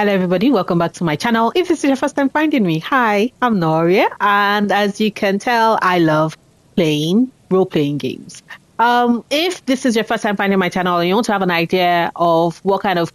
Hello, everybody. Welcome back to my channel. If this is your first time finding me, hi, I'm Noria. And as you can tell, I love playing role-playing games. If this is your first time finding my channel and you want to have an idea of what kind of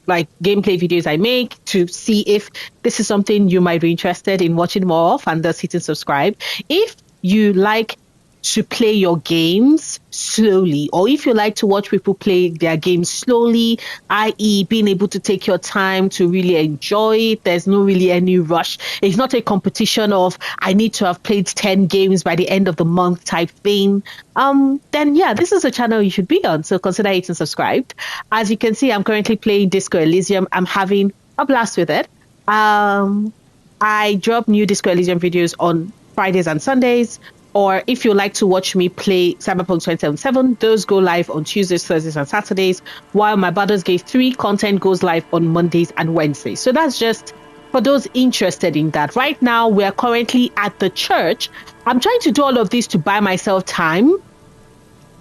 gameplay videos I make to see if this is something you might be interested in watching more of, and thus hitting subscribe. If you like to play your games slowly, or if you like to watch people play their games slowly, i.e., being able to take your time to really enjoy it, there's no really any rush. It's not a competition of I need to have played 10 games by the end of the month type thing. Then yeah, this is a channel you should be on. So consider hitting subscribed. As you can see, I'm currently playing Disco Elysium. I'm having a blast with it. I drop new Disco Elysium videos on Fridays and Sundays. Or if you like to watch me play Cyberpunk 2077, those go live on Tuesdays, Thursdays, and Saturdays, while my Baldur's Gate 3 content goes live on Mondays and Wednesdays. So that's just for those interested in that. Right now, we are currently at the church. I'm trying to do all of this to buy myself time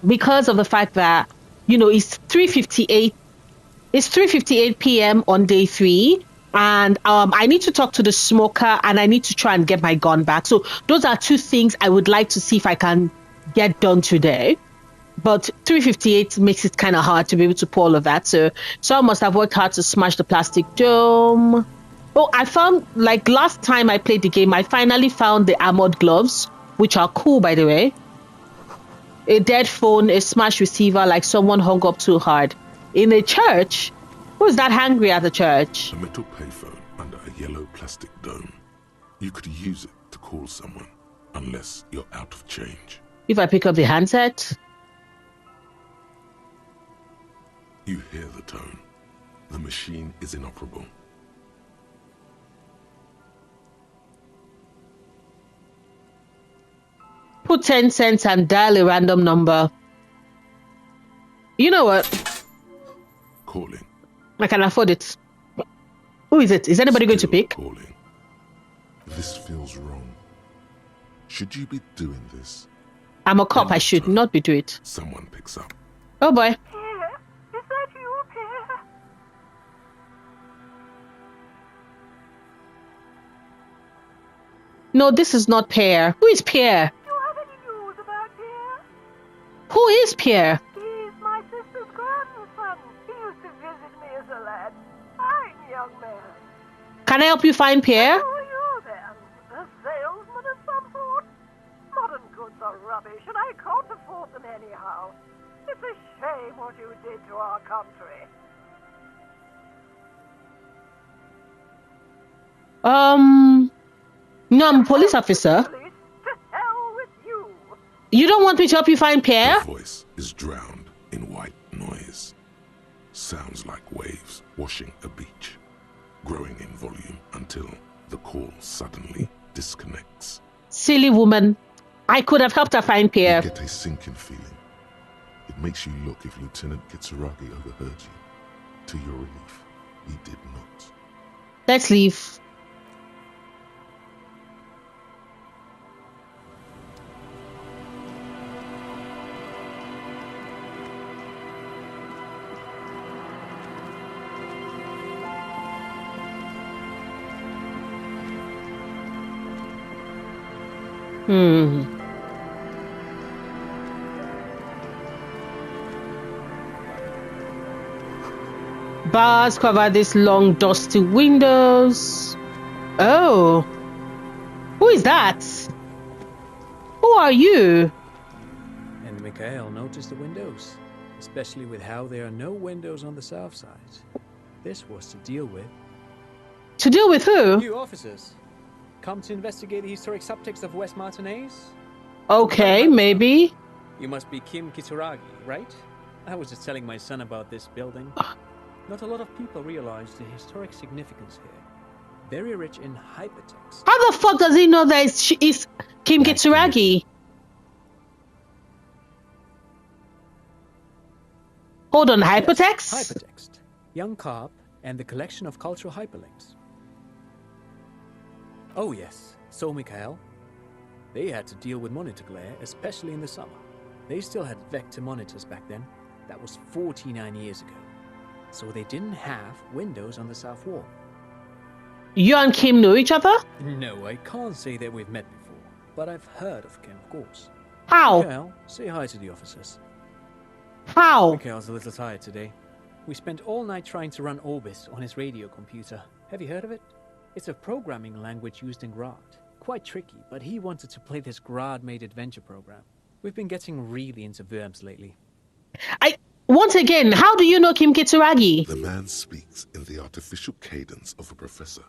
because of the fact that, it's 3:58. It's 3:58 p.m. on day 3. And I need to talk to the smoker and I need to try and get my gun back. So those are two things I would like to see if I can get done today. But 3:58 makes it kind of hard to be able to pull all of that. So I must have worked hard to smash the plastic dome. Oh, I found, last time I played the game, I finally found the armored gloves, which are cool, by the way. A dead phone, a smashed receiver, like someone hung up too hard. In a church? Who's that hungry at the church? A metal payphone under a yellow plastic dome. You could use it to call someone, unless you're out of change. If I pick up the handset? You hear the tone. The machine is inoperable. Put 10 cents and dial a random number. You know what? Calling. I can afford it. Who is it? Is anybody going to pick? Calling. This feels wrong. Should you be doing this? I'm a cop. I should not be doing it. Someone picks up. Oh boy. Pierre, is that you, Pierre? No, this is not Pierre. Who is Pierre? Do you have any news about Pierre? Who is Pierre? He's my sister's grandson. He used to visit me as a lad. Fine young man. Can I help you find Pierre? Who are you then? A salesman of some sort? Modern goods are rubbish, and I can't afford them anyhow. It's a shame what you did to our country. No, I'm a police officer. Police, to hell with you. You don't want me to help you find Pierre? Her voice is drowned in white noise. Sounds like waves washing a beach, growing in volume until the call suddenly disconnects. Silly woman. I could have helped her find Pierre. You get a sinking feeling. It makes you look if Lieutenant Kitsuragi overheard you. To your relief, he did not. Let's leave. Bars cover these long, dusty windows. Oh. Who is that? Who are you? And Mikhail noticed the windows, especially with how there are no windows on the south side. This was to deal with. To deal with who? You officers, come to investigate the historic subtext of West Martinez? Okay, maybe. You must be Kim Kitsuragi, right? I was just telling my son about this building. Not a lot of people realize the historic significance here. Very rich in hypertext. How the fuck does he know that it's Kim Kitsuragi? Hold on, hypertext? Yes, hypertext. Young Carp and the collection of cultural hyperlinks. Oh yes, so Mikhail. They had to deal with monitor glare, especially in the summer. They still had vector monitors back then. That was 49 years ago. So they didn't have windows on the south wall. You and Kim know each other? No, I can't say that we've met before, but I've heard of Kim, of course. How? Mikhail, say hi to the officers. How? Mikhail's a little tired today. We spent all night trying to run Orbis on his radio computer. Have you heard of it? It's a programming language used in Grad. Quite tricky, but he wanted to play this Grad-made adventure program. We've been getting really into Worms lately. Once again, how do you know Kim Kitsuragi? The man speaks in the artificial cadence of a professor,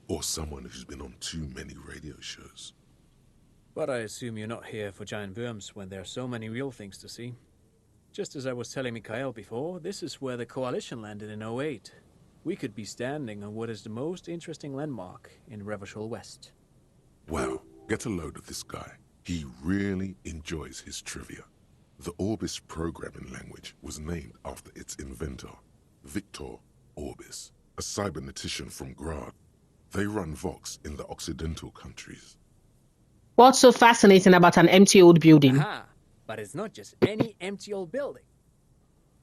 or someone who's been on too many radio shows. But I assume you're not here for giant worms when there are so many real things to see. Just as I was telling Mikhail before, this is where the Coalition landed in 08. We could be standing on what is the most interesting landmark in Revachol West. Wow, get a load of this guy. He really enjoys his trivia. The Orbis programming language was named after its inventor, Victor Orbis, a cybernetician from Grad. They run Vox in the Occidental countries. What's so fascinating about an empty old building? Aha! But it's not just any empty old building.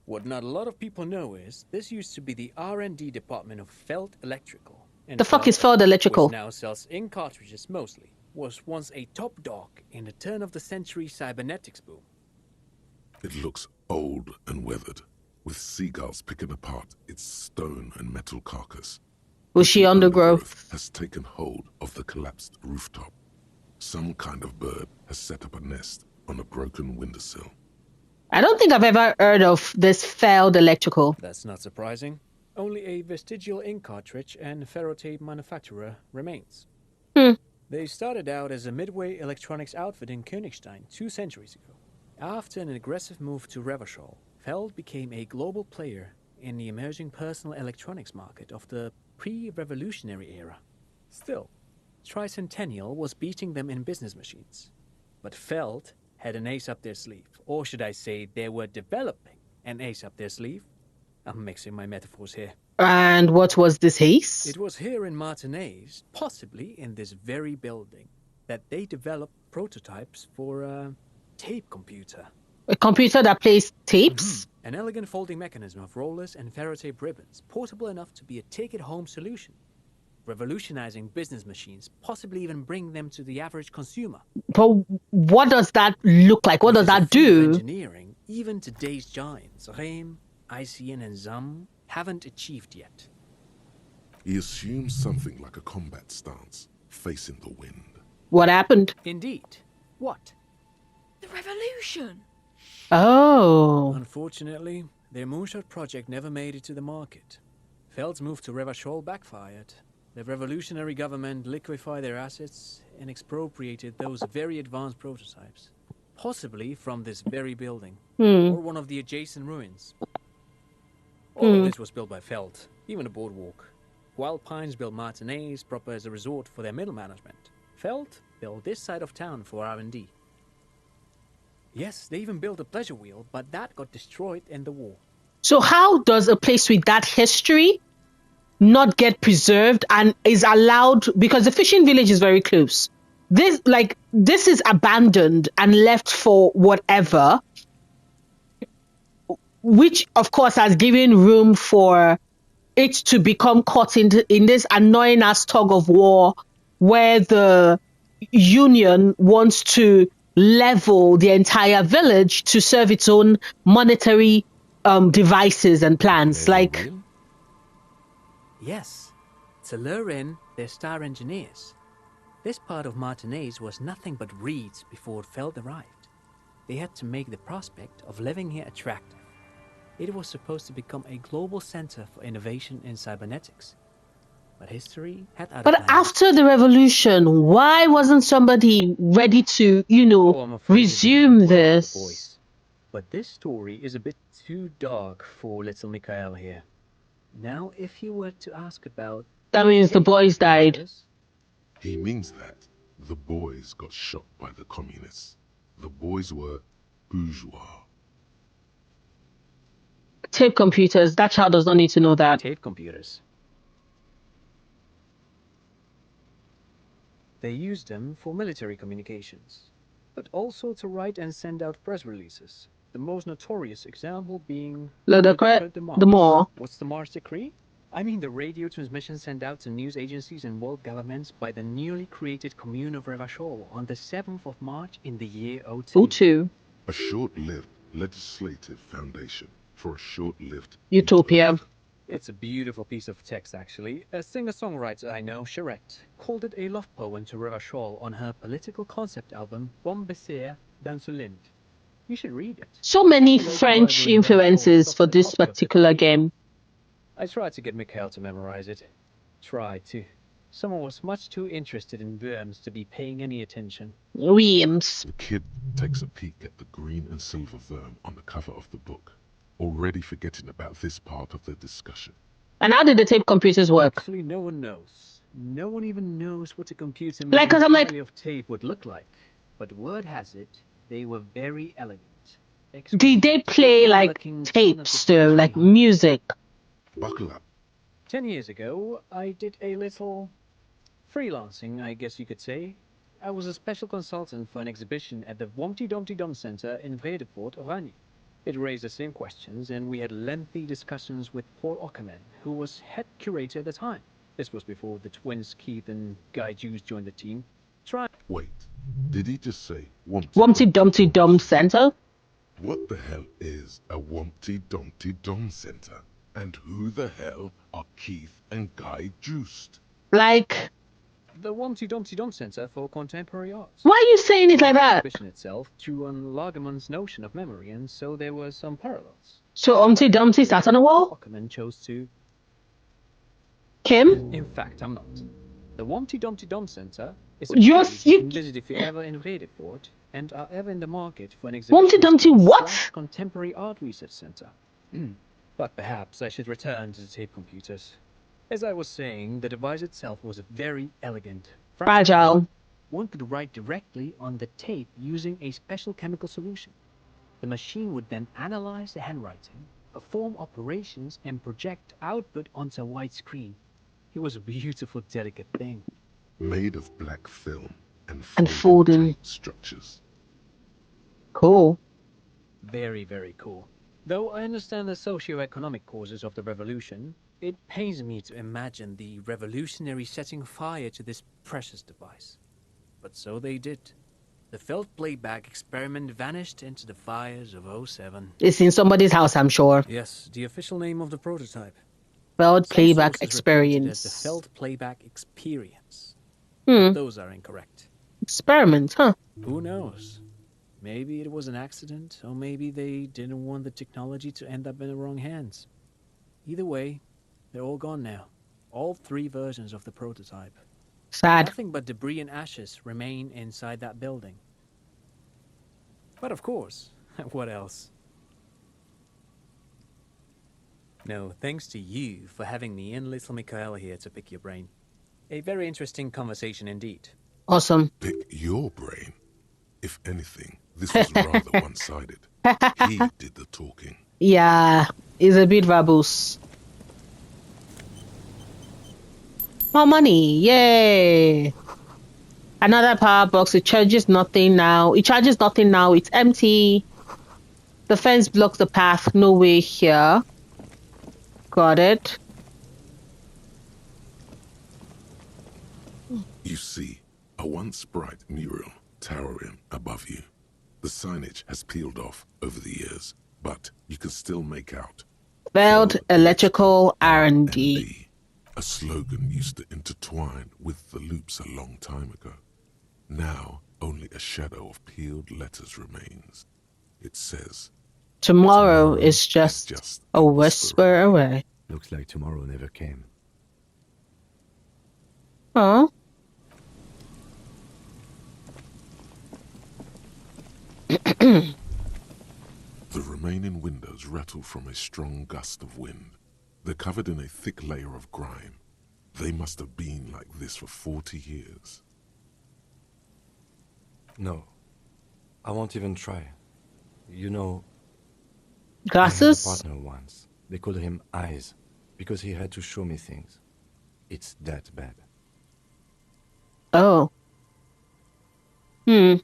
What not a lot of people know is this used to be the R&D department of Feld Electrical. And The fuck is Feld Electrical? which now sells ink cartridges mostly, was once a top dog in the turn-of-the-century cybernetics boom. It looks old and weathered, with seagulls picking apart its stone and metal carcass. Bushy undergrowth. Has taken hold of the collapsed rooftop. Some kind of bird has set up a nest on a broken windowsill. I don't think I've ever heard of this Feld Electrical. That's not surprising. Only a vestigial ink cartridge and ferrotape manufacturer remains. They started out as a midway electronics outfit in Königstein 2 centuries ago. After an aggressive move to Revachol, Feld became a global player in the emerging personal electronics market of the pre-revolutionary era. Still, Tricentennial was beating them in business machines. But Feld had an ace up their sleeve, or should I say they were developing an ace up their sleeve. I'm mixing my metaphors here. And what was this ace? It was here in Martinez, possibly in this very building, that they developed prototypes for a tape computer. A computer that plays tapes? An elegant folding mechanism of rollers and ferrotape ribbons, portable enough to be a take-it-home solution. Revolutionizing business machines, possibly even bring them to the average consumer. But what does that look like? What does that do? Engineering, even today's giants, Rehm, ICN and ZAM, haven't achieved yet. He assumes something like a combat stance, facing the wind. What happened? Indeed. What? The revolution! Oh. Unfortunately, their moonshot project never made it to the market. Feld's move to Revachol backfired. The revolutionary government liquefied their assets and expropriated those very advanced prototypes, possibly from this very building, or one of the adjacent ruins. All of this was built by Feld, even the boardwalk. Wild Pines built Martinez proper as a resort for their middle management. Feld built this side of town for R&D. Yes, they even built a pleasure wheel, but that got destroyed in the war. So how does a place with that history not get preserved and is allowed, because the fishing village is very close. This is abandoned and left for whatever, which of course has given room for it to become caught in this annoying ass tug of war where the union wants to level the entire village to serve its own monetary devices and plans. Yes, to lure in their star engineers. This part of Martinez was nothing but reeds before Feld arrived. They had to make the prospect of living here attractive. It was supposed to become a global center for innovation in cybernetics. But history had other plans. After the revolution, why wasn't somebody ready to, resume this? Boys. But this story is a bit too dark for little Mikhail here. Now, if you were to ask about... That means the boys died. He means that the boys got shot by the communists. The boys were bourgeois. Tape computers, that child does not need to know that. Tape computers. They used them for military communications, but also to write and send out press releases. The most notorious example being The more. What's the Mars Decree? I mean the radio transmission sent out to news agencies and world governments by the newly created commune of Revachol on the 7th of March in the year 02. 02. A short-lived legislative foundation for a short-lived Utopia. It's a beautiful piece of text, actually. A singer-songwriter I know, Charette, called it a love poem to Revachol on her political concept album, Bon Baiser dans le Lind. You should read it. So many French influences for this particular game. I tried to get Mikhail to memorize it. Tried to. Someone was much too interested in Worms to be paying any attention. Williams. The kid takes a peek at the green and silver worm on the cover of the book, already forgetting about this part of the discussion. And how did the tape computers work? Actually, no one knows. No one even knows what a computer Like, 'cause I'm like- entirely of tape would look like. But word has it, they were very elegant. Did they play like tapes though, like music? Buckle up. 10 years ago, I did a little freelancing, I guess you could say. I was a special consultant for an exhibition at the Womty Dumpty Dum Center in Vredefort, Oranje. It raised the same questions, and we had lengthy discussions with Paul Ockerman, who was head curator at the time. This was before the twins Keith and Guy Juice joined the team. Wait, did he just say Wumpty Dumpty Dum Center? What the hell is a Wumpty Dumpty Dum Center? And who the hell are Keith and Guy Juiced? Like, The Womty Dumpty Dum Center for Contemporary Arts. why are you saying it like that? The exhibition itself drew on Lagerman's notion of memory, and so there were some parallels. So Humpty Dumpty sat on a wall? Ockerman chose to. Kim? In fact, I'm not. The Womty Dumpty Dum Center is a You're- place you you- can visit if you're ever in Vredefort and are ever in the market for an exhibition. Humpty Dumpty what? / Contemporary Art Research Center. But perhaps I should return to the tape computers. As I was saying, the device itself was very elegant. Fragile. One could write directly on the tape using a special chemical solution. The machine would then analyze the handwriting, perform operations, and project output onto a white screen. It was a beautiful, delicate thing. Made of black film and folding. tape structures. Cool. Very, very cool. Though I understand the socio-economic causes of the revolution, it pains me to imagine the revolutionaries setting fire to this precious device. But so they did. The felt playback experiment vanished into the fires of 07. It's in somebody's house, I'm sure. Yes, the official name of the prototype. Felt Some playback sources report it as the experience. felt playback experience. Hmm. Those are incorrect. Experiment, huh? Who knows? Maybe it was an accident, or maybe they didn't want the technology to end up in the wrong hands. Either way, they're all gone now. All 3 versions of the prototype. Sad. Nothing but debris and ashes remain inside that building. But of course, what else? No, thanks to you for having me and little Mikhail here to pick your brain. A very interesting conversation indeed. Awesome. Pick your brain. If anything, this was rather one-sided. He did the talking. Yeah, it's a bit verbose. More money, yay! Another power box. It charges nothing now. It charges nothing now. It's empty. The fence blocks the path. No way here. Got it. You see, a once bright mural towering above you. The signage has peeled off over the years, but you can still make out. Failed electrical R&D. A slogan used to intertwine with the loops a long time ago. Now, only a shadow of peeled letters remains. It says, Tomorrow is just a whisper away. Looks like tomorrow never came. Huh? The remaining windows rattle from a strong gust of wind. They're covered in a thick layer of grime. They must have been like this for 40 years. No, I won't even try. You know, Glasses? I had a partner once. They called him Eyes, because he had to show me things. It's that bad. Oh. Hmm.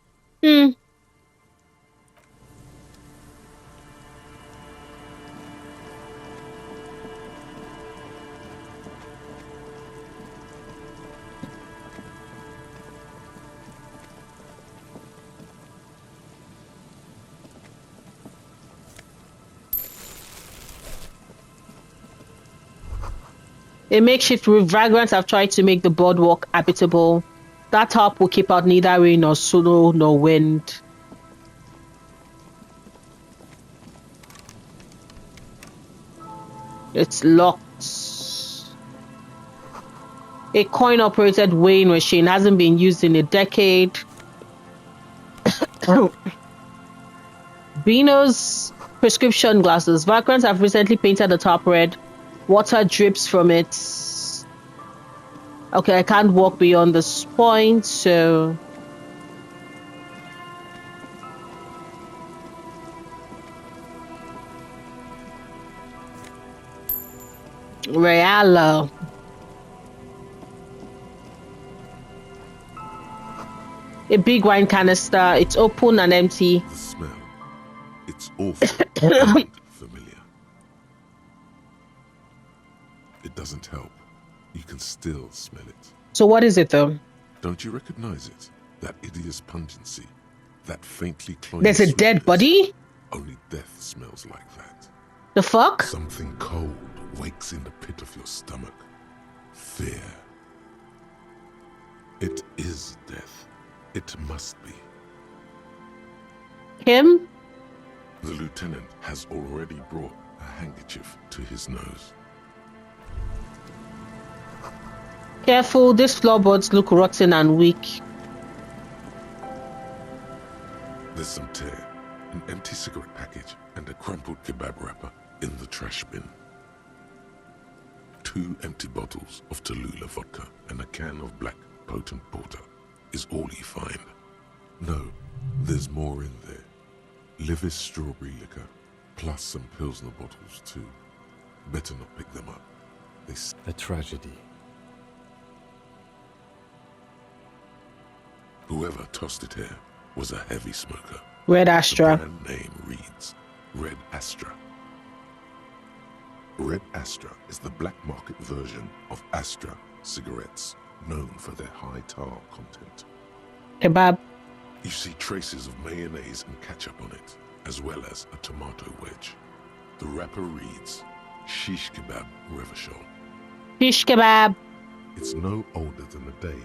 A makeshift roof. Vagrants have tried to make the boardwalk habitable. That top will keep out neither rain nor snow nor wind. It's locked. A coin-operated weighing machine hasn't been used in a decade. Bino's prescription glasses. Vagrants have recently painted the top red. Water drips from it. Okay, I can't walk beyond this point, so... Reala. A big wine canister. It's open and empty. The smell. It's awful and familiar. It doesn't help. You can still smell it. So what is it, though? Don't you recognize it? That hideous pungency. That faintly cloying There's a dead sweetness. body? Only death smells like that. The fuck? Something cold wakes in the pit of your stomach. Fear. It is death. It must be. Him? The lieutenant has already brought a handkerchief to his nose. Careful, these floorboards look rotten and weak. There's some tear, an empty cigarette package, and a crumpled kebab wrapper in the trash bin. 2 empty bottles of Tallulah vodka and a can of black potent porter is all you find. No, there's more in there. Livis strawberry liquor, plus some Pilsner bottles too. Better not pick them up. A tragedy. Whoever tossed it here was a heavy smoker. Red The Astra. brand name reads Red Astra. Red Astra is the black market version of Astra cigarettes, known for their high tar content. Kebab. You see traces of mayonnaise and ketchup on it, as well as a tomato wedge. The wrapper reads Shish Kebab Revachol. Fish kebab. It's no older than a day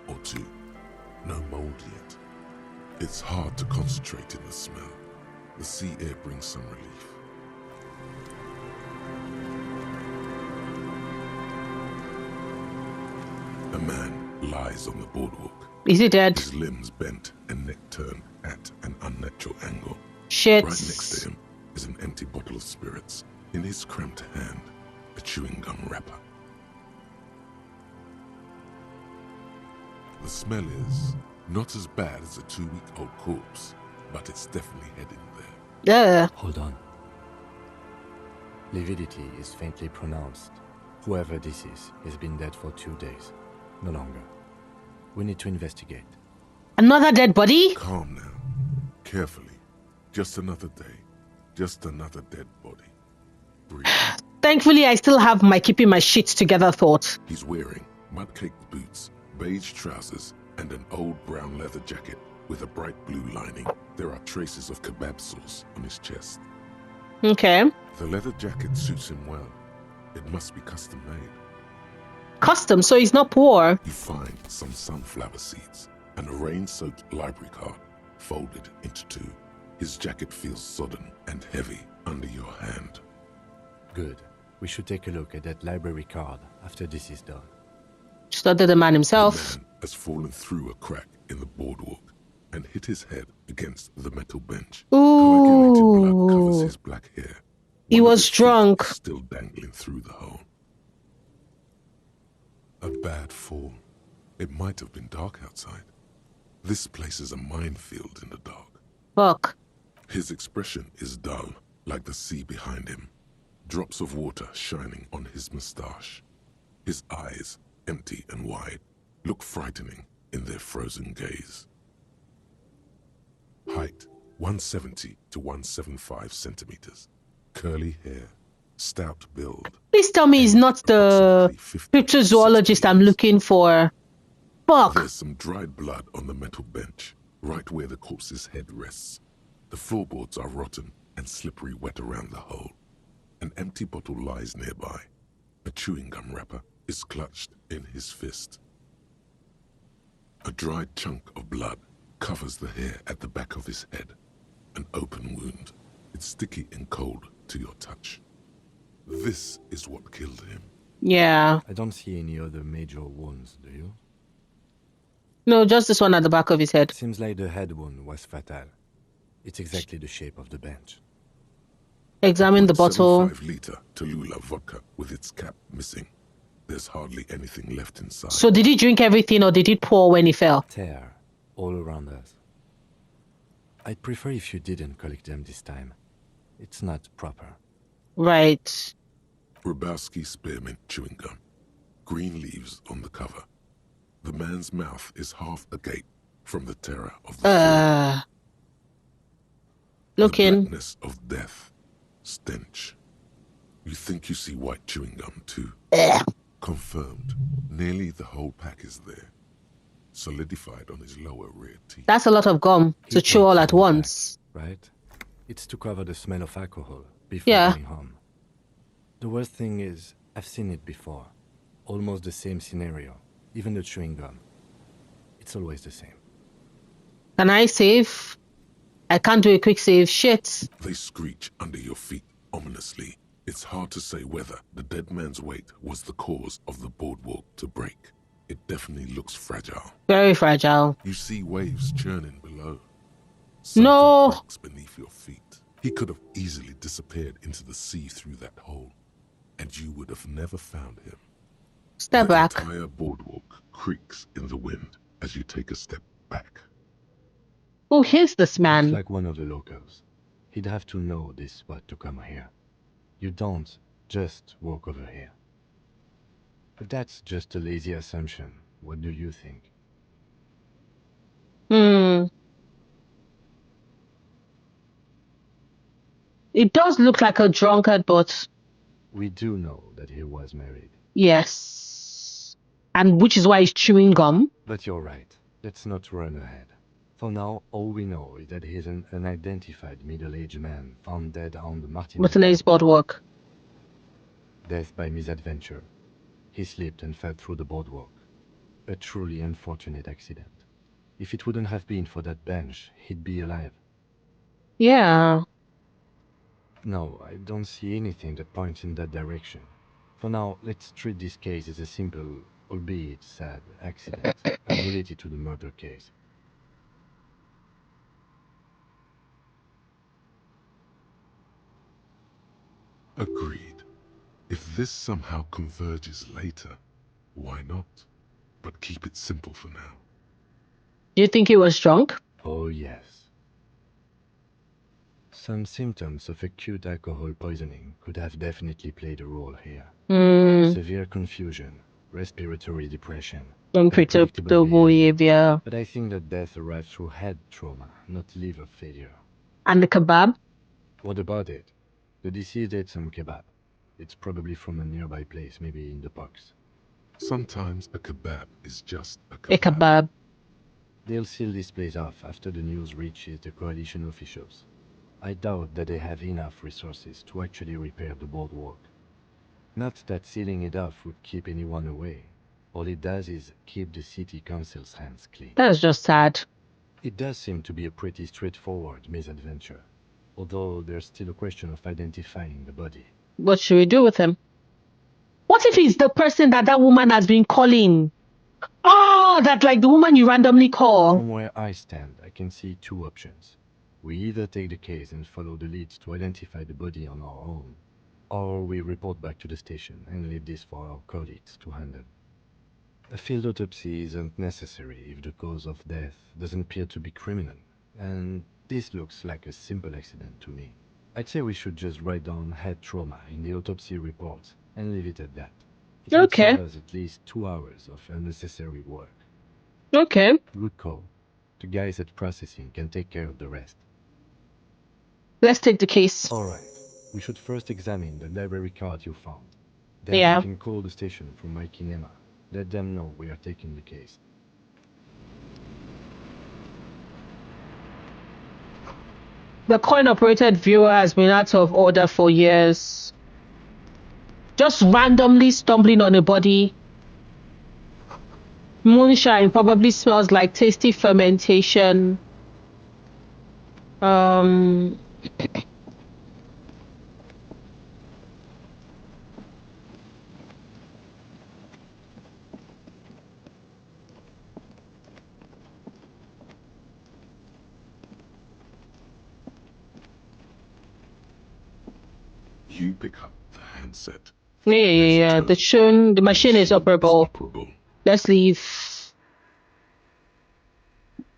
or two. No mold yet. It's hard to concentrate in the smell. The sea air brings some relief. A man lies on the boardwalk. Is he dead? His limbs bent and neck turned at an unnatural angle. Shit. Right next to him is an empty bottle of spirits. In his cramped hand, a chewing gum wrapper. The smell is not as bad as a 2-week-old corpse, but it's definitely heading there. Ugh. Hold on. Lividity is faintly pronounced. Whoever this is has been dead for 2 days. No longer. We need to investigate. Another dead body? Calm now. Carefully. Just another day. Just another dead body. Breathe. Thankfully, I still have my keeping my shit together thought. He's wearing mud-caked boots, beige trousers, and an old brown leather jacket with a bright blue lining. There are traces of kebab sauce on his chest. Okay. The leather jacket suits him well. It must be custom made. Custom, so he's not poor. You find some sunflower seeds and a rain-soaked library card folded into 2. His jacket feels sodden and heavy under your hand. Good. We should take a look at that library card after this is done. Started the man himself. The man has fallen through a crack in the boardwalk and hit his head against the metal bench. Coagulated blood covers Ooh. his black hair. He One of was his feet drunk. is still dangling through the hole. A bad fall. It might have been dark outside. This place is a minefield in the dark. Fuck. His expression is dull, like the sea behind him. Drops of water shining on his moustache. His eyes, empty and wide, look frightening in their frozen gaze. Height, 170 to 175 centimeters. Curly hair, stout build. Please tell me he's not the approximately 50 to 60 cryptozoologist I'm years. looking for. Fuck. There's some dried blood on the metal bench, right where the corpse's head rests. The floorboards are rotten and slippery wet around the hole. An empty bottle lies nearby, a chewing gum wrapper is clutched in his fist. A dried chunk of blood covers the hair at the back of his head. An open wound. It's sticky and cold to your touch. This is what killed him. Yeah. I don't see any other major wounds, do you? No, just this one at the back of his head. Seems like the head wound was fatal. It's exactly the shape of the bench. Examine the bottle. 75-liter Tallulah vodka with its cap missing. There's hardly anything left inside. So did he drink everything or did he pour when he fell? Tear all around us. I'd prefer if you didn't collect them this time. It's not proper. Right. Rubowski spearmint chewing gum. Green leaves on the cover. The man's mouth is half agape from the terror of the fall. Looking. The blackness of death. Stench. You think you see white chewing gum too? Confirmed. Nearly the whole pack is there. Solidified on his lower rear teeth. That's a lot of gum to chew all at once. Pack, right? It's to cover the smell of alcohol before going home. The worst thing is, I've seen it before. Almost the same scenario. Even the chewing gum. It's always the same. Can I save? I can't do a quick save. Shit. They screech under your feet ominously. It's hard to say whether the dead man's weight was the cause of the boardwalk to break. It definitely looks fragile. Very fragile. You see waves churning below. No. Cracks beneath your feet. He could have easily disappeared into the sea through that hole, and you would have never found him. Step back. The entire boardwalk creaks in the wind as you take a step back. Who is this man? Looks like one of the locals. He'd have to know this spot to come here. You don't just walk over here. But that's just a lazy assumption. What do you think? It does look like a drunkard, but... We do know that he was married. Yes. And which is why he's chewing gum. But you're right. Let's not run ahead. For now, all we know is that he's an unidentified middle-aged man found dead on the Martinez boardwalk. Death by misadventure. He slipped and fell through the boardwalk. A truly unfortunate accident. If it wouldn't have been for that bench, he'd be alive. Yeah. No, I don't see anything that points in that direction. For now, let's treat this case as a simple, albeit sad, accident, unrelated to the murder case. Agreed. If this somehow converges later, why not? But keep it simple for now. Do you think he was drunk? Oh, yes. Some symptoms of acute alcohol poisoning could have definitely played a role here. Severe confusion, respiratory depression, unpredictable behavior. But I think that death arrived through head trauma, not liver failure. And the kebab? What about it? The deceased ate some kebab. It's probably from a nearby place, maybe in the box. Sometimes a kebab is just a kebab. A kebab. They'll seal this place off after the news reaches the coalition officials. I doubt that they have enough resources to actually repair the boardwalk. Not that sealing it off would keep anyone away. All it does is keep the city council's hands clean. That's just sad. It does seem to be a pretty straightforward misadventure, although there's still a question of identifying the body. What should we do with him? What if he's the person that woman has been calling? Oh, that like the woman you randomly call. From where I stand, I can see two options. We either take the case and follow the leads to identify the body on our own, or we report back to the station and leave this for our colleagues to handle. A field autopsy isn't necessary if the cause of death doesn't appear to be criminal, and this looks like a simple accident to me. I'd say we should just write down head trauma in the autopsy report and leave it at that. It would save us at least 2 hours of unnecessary work. Okay. Good call. The guys at processing can take care of the rest. Let's take the case. Alright. We should first examine the library card you found. Then we can call the station for Mike and Emma. Let them know we are taking the case. The coin-operated viewer has been out of order for years. Just randomly stumbling on a body. Moonshine probably smells like tasty fermentation. You pick up the handset. Yeah. The machine is operable. Let's leave.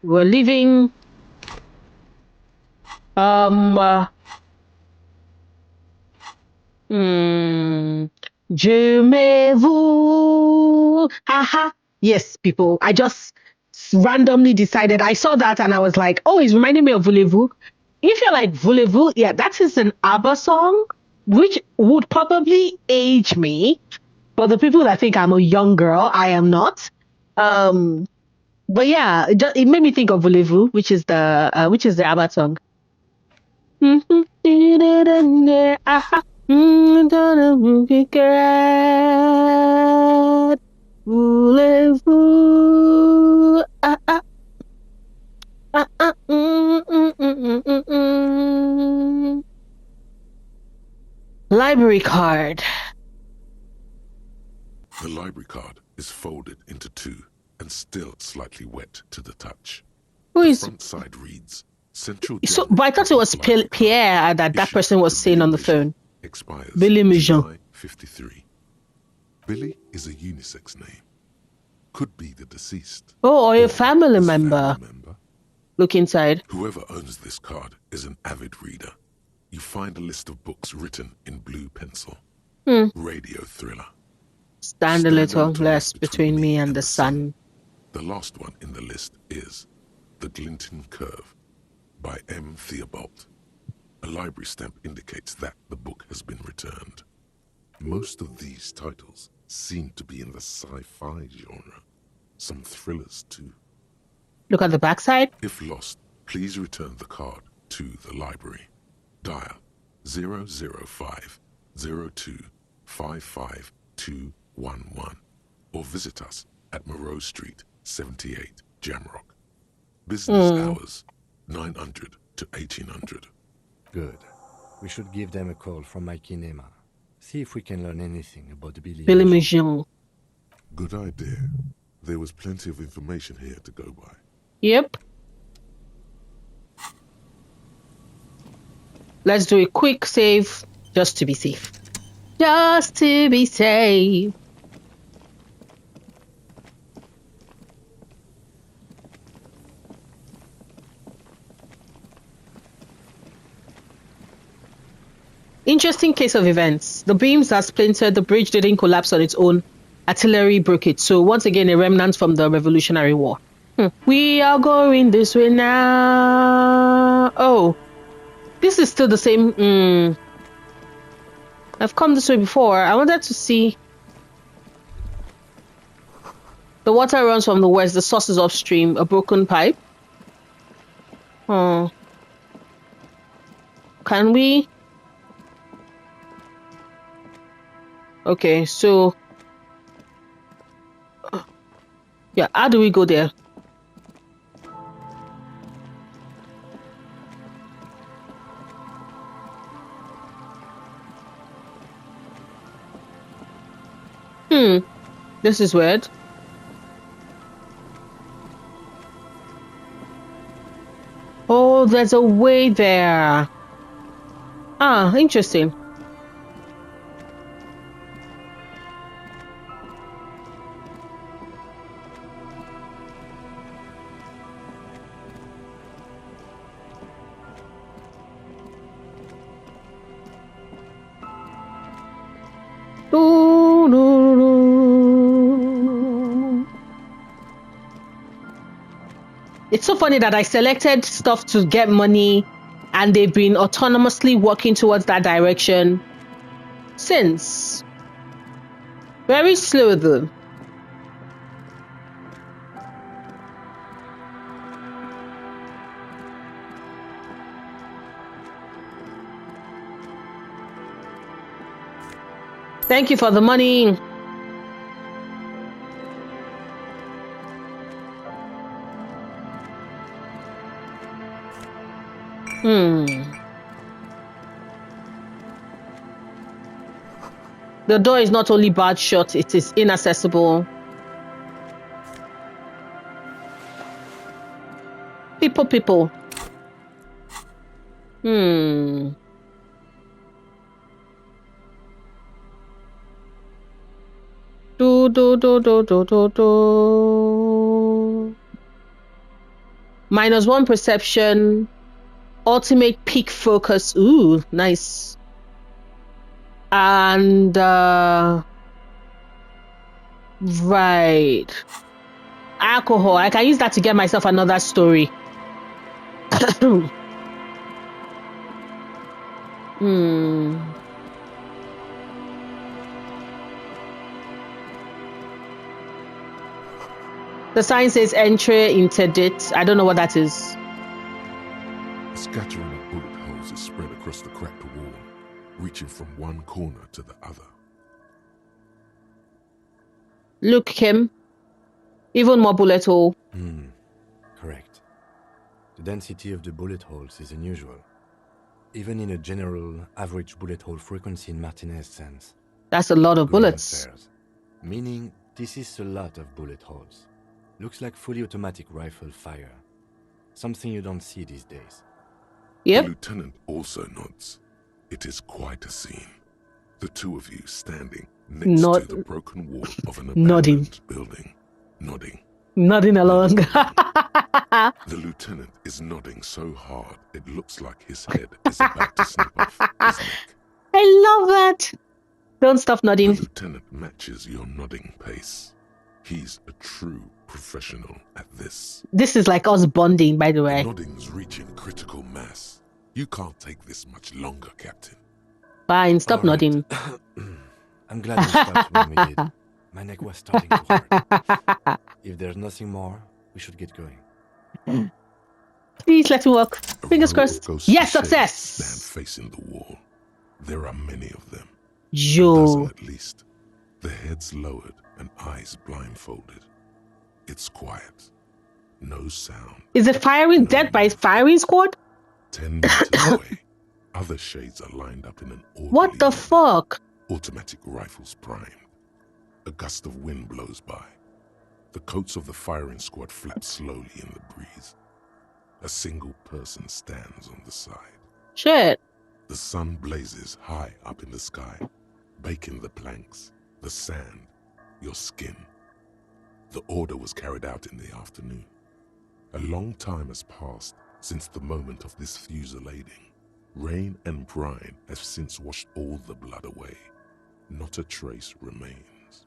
We're leaving. Je me vous. Haha. Yes, people. I just randomly decided. I saw that and I was like, oh, it's reminding me of Voulez-vous. If you're like Voulez-vous, yeah, that is an ABBA song, which would probably age me. For the people that think I'm a young girl, I am not. But yeah, it made me think of Voulez-vous, which is the ABBA song. Voulez-vous? Library card. The library card is folded into two and still slightly wet to the touch. The front side reads, Central So, but I thought it was Pierre that person was saying on the phone. Expires Billy Mijon. July 53. Billy is a unisex name. Could be the deceased. Oh, or a family his member. Look inside. Whoever owns this card is an avid reader. You find a list of books written in blue pencil. Radio thriller. Stand a little less between me and the sun. The last one in the list is The Glinting Curve by M. Theobald. A library stamp indicates that the book has been returned. Most of these titles seem to be in the sci-fi genre. Some thrillers too. Look at the backside. If lost, please return the card to the library. Dial 005 02 55211 or visit us at Morrel Street, 78, Jamrock. Business hours 900 to 1800. Good. We should give them a call from my kinema. See if we can learn anything about Billy Mijon. Good idea. There was plenty of information here to go by. Yep. Let's do a quick save just to be safe. Just to be safe. Interesting case of events. The beams that splintered the bridge didn't collapse on its own. Artillery broke it. So once again, a remnant from the Revolutionary War. We are going this way now. Oh, this is still the same. I've come this way before. I wanted to see. The water runs from the west. The source is upstream. A broken pipe. Oh. Can we? Okay, so. Yeah, how do we go there? This is weird. Oh, there's a way there. Ah, interesting. It's so funny that I selected stuff to get money and they've been autonomously working towards that direction since. Very slow though. Thank you for the money. The door is not only bad shut, it is inaccessible. People. Do. -1 perception. Ultimate peak focus. Ooh, nice. And right. Alcohol. I can use that to get myself another story. The sign says entry interdict. I don't know what that is. A scattering of bullet holes is spread across the cracked wall, reaching from one corner to the other. Look, Kim. Even more bullet hole. Correct. The density of the bullet holes is unusual. Even in a general average bullet hole frequency in Martinez sense. That's a lot of bullets. Affairs. Meaning, this is a lot of bullet holes. Looks like fully automatic rifle fire. Something you don't see these days. Yep. The lieutenant also nods. It is quite a scene. The two of you standing next to the broken wall of an abandoned building. Nodding along. The lieutenant is nodding so hard it looks like his head is about to snap off his neck. I love that. Don't stop nodding. The lieutenant matches your nodding pace. He's a true professional at this. This is like us bonding, by the way. The nodding's reaching critical mass. You can't take this much longer, Captain. Fine, stop nodding. I'm glad we stopped when we did. My neck was starting to hurt. If there's nothing more, we should get going. Please let me walk. Fingers crossed. Yes, success! Stand facing the wall. There are many of them. Yo. A dozen at least. The heads lowered and eyes blindfolded. It's quiet. No sound. Is it firing dead by firing squad? 10 meters away, other shades are lined up in an orderly What the line. fuck? Automatic rifles primed. A gust of wind blows by. The coats of the firing squad flap slowly in the breeze. A single person stands on the side. Shit. The sun blazes high up in the sky, baking the planks, the sand, your skin. The order was carried out in the afternoon. A long time has passed since the moment of this fusillading. Rain and brine have since washed all the blood away. Not a trace remains.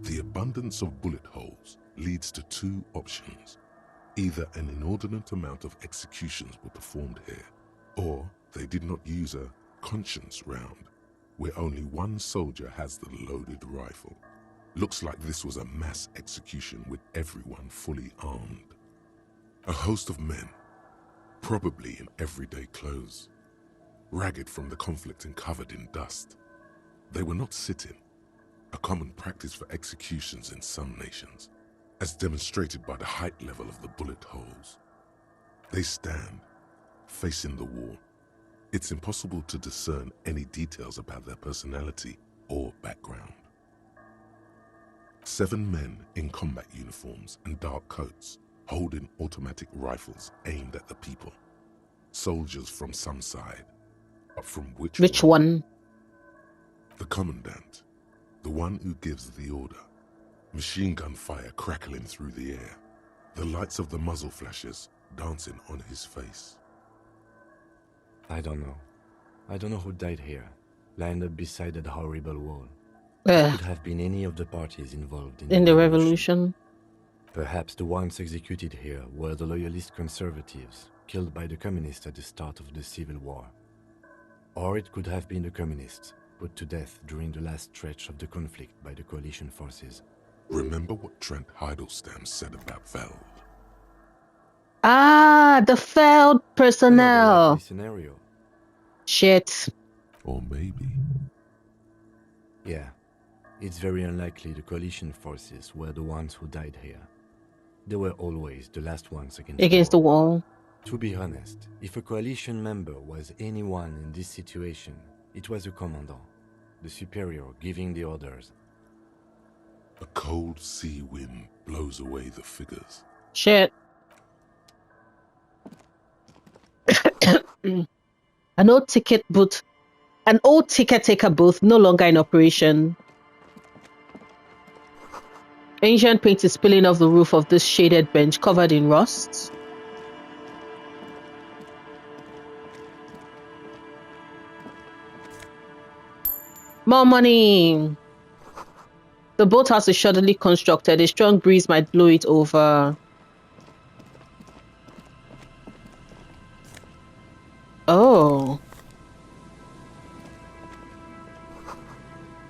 The abundance of bullet holes leads to two options. Either an inordinate amount of executions were performed here, or they did not use a conscience round, where only one soldier has the loaded rifle. Looks like this was a mass execution with everyone fully armed. A host of men, probably in everyday clothes, ragged from the conflict and covered in dust. They were not sitting, a common practice for executions in some nations, as demonstrated by the height level of the bullet holes. They stand, facing the wall. It's impossible to discern any details about their personality or background. 7 men in combat uniforms and dark coats, holding automatic rifles aimed at the people. Soldiers from some side, but from which one? The commandant, the one who gives the order. Machine gun fire crackling through the air, the lights of the muzzle flashes dancing on his face. I don't know. I don't know who died here, lined up beside that horrible wall. It could have been any of the parties involved in the revolution. Perhaps the ones executed here were the loyalist conservatives, killed by the communists at the start of the Civil War. Or it could have been the communists, put to death during the last stretch of the conflict by the coalition forces. Remember what Trent Heidelstein said about Veld? Ah, the Veld personnel. Scenario. Shit. Or maybe Yeah, it's very unlikely the coalition forces were the ones who died here. They were always the last ones Against the wall. To be honest, if a coalition member was anyone in this situation, it was a commandant, the superior giving the orders. A cold sea wind blows away the figures. Shit. An old ticket taker booth no longer in operation. Ancient paint is spilling off the roof of this shaded bench covered in rust. More money! The boathouse is shoddily constructed. A strong breeze might blow it over. Oh.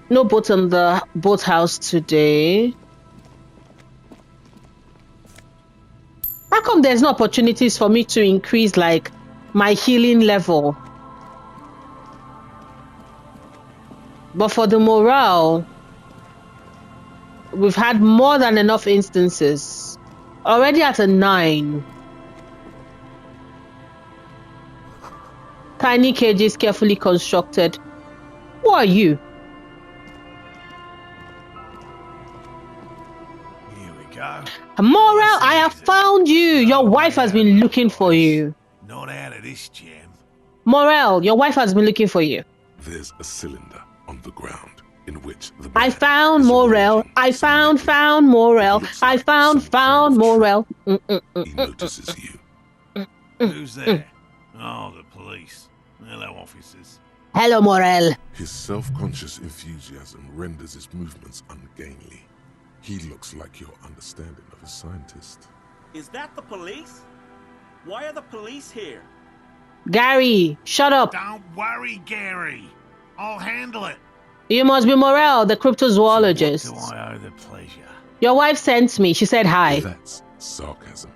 No boat on the boathouse today. How come there's no opportunities for me to increase, like, my healing level? But for the morale, we've had more than enough instances. Already at a 9. Tiny cages carefully constructed. Who are you? Here we go. Morrel, I have found you. Your wife has been looking for you. Not out of this jam. Morrel, your wife has been looking for you. There's a cylinder on the ground in which the I bear found is Morrel. arranging I some found Morrel. looks I like found some kind of Morrel. He notices you. Who's there? Oh, the police. Hello, officers. Hello, Morrel. His self-conscious enthusiasm renders his movements ungainly. He looks like your understanding of a scientist. Is that the police? Why are the police here? Gary, shut up. Don't worry, Gary. I'll handle it. You must be Morrel, the cryptozoologist. What do I owe the pleasure? Your wife sent me. She said hi. That's sarcasm.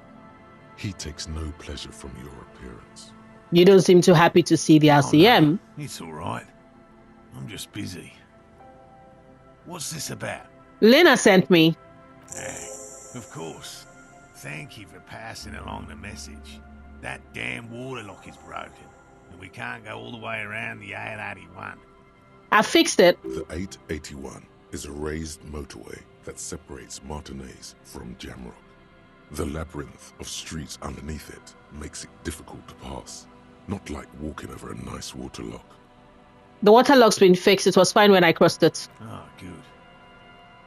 He takes no pleasure from your appearance. You don't seem too happy to see the RCM. Oh, no. It's all right. I'm just busy. What's this about? Lena sent me. Of course. Thank you for passing along the message. That damn water lock is broken, and we can't go all the way around the 881. I fixed it. The 881 is a raised motorway that separates Martinez from Jamrock. The labyrinth of streets underneath it makes it difficult to pass, not like walking over a nice water lock. The water lock's been fixed. It was fine when I crossed it. Oh, good.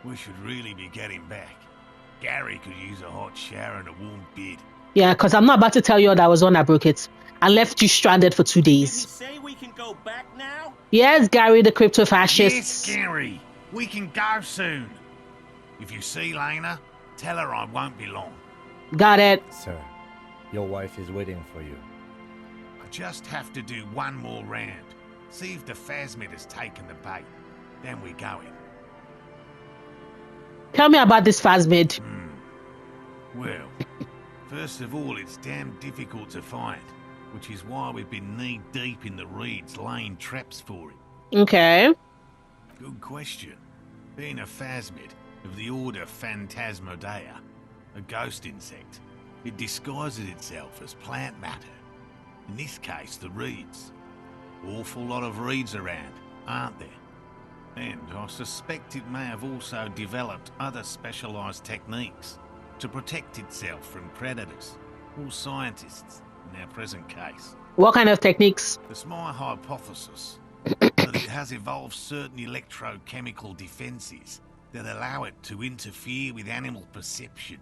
We should really be getting back. Gary could use a hot shower and a warm bed. Yeah, because I'm not about to tell you that I was one that broke it and left you stranded for 2 Did you days. say we can go back now? Yes, Gary, the crypto fascists. Yes, Gary. We can go soon. If you see Lena, tell her I won't be long. Got it. Sir, your wife is waiting for you. I just have to do one more round. See if the phasmid has taken the bait. Then we go in. Tell me about this phasmid. Well, first of all, it's damn difficult to find, which is why we've been knee-deep in the reeds laying traps for it. Okay. Good question. Being a phasmid of the order Phantasmodea, a ghost insect, it disguises itself as plant matter. In this case, the reeds. Awful lot of reeds around, aren't there? And I suspect it may have also developed other specialised techniques to protect itself from predators, or scientists, in our present case. What kind of techniques? It's my hypothesis that it has evolved certain electrochemical defences that allow it to interfere with animal perception,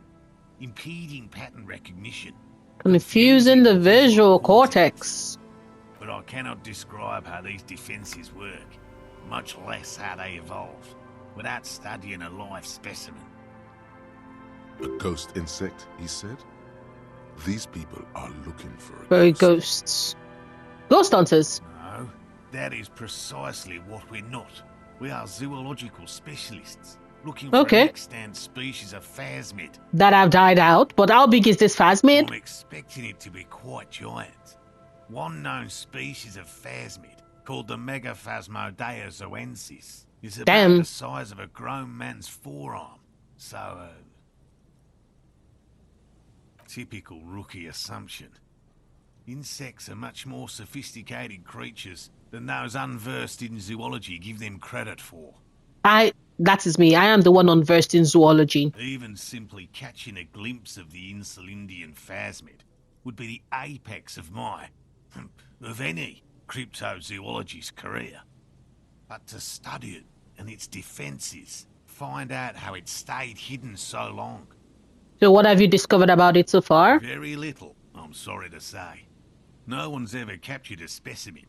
impeding pattern recognition. Confusing the visual cortex. But I cannot describe how these defences work, much less how they evolved, without studying a live specimen. A ghost insect, he said? These people are looking for a Very ghost. ghosts. Ghost hunters. No, that is precisely what we're not. We are zoological specialists, looking for Okay. an extant species of phasmid. That have died out. But how big is this phasmid? I'm expecting it to be quite giant. One known species of phasmid, called the Megaphasmodea zoensis, It's about Damn. the size of a grown man's forearm. So, typical rookie assumption. Insects are much more sophisticated creatures than those unversed in zoology give them credit for. That is me. I am the one unversed in zoology. Even simply catching a glimpse of the Insulindian phasmid would be the apex of of any cryptozoologist's career. But to study it and its defenses, find out how it stayed hidden so long. So what have you discovered about it so far? Very little, I'm sorry to say. No one's ever captured a specimen,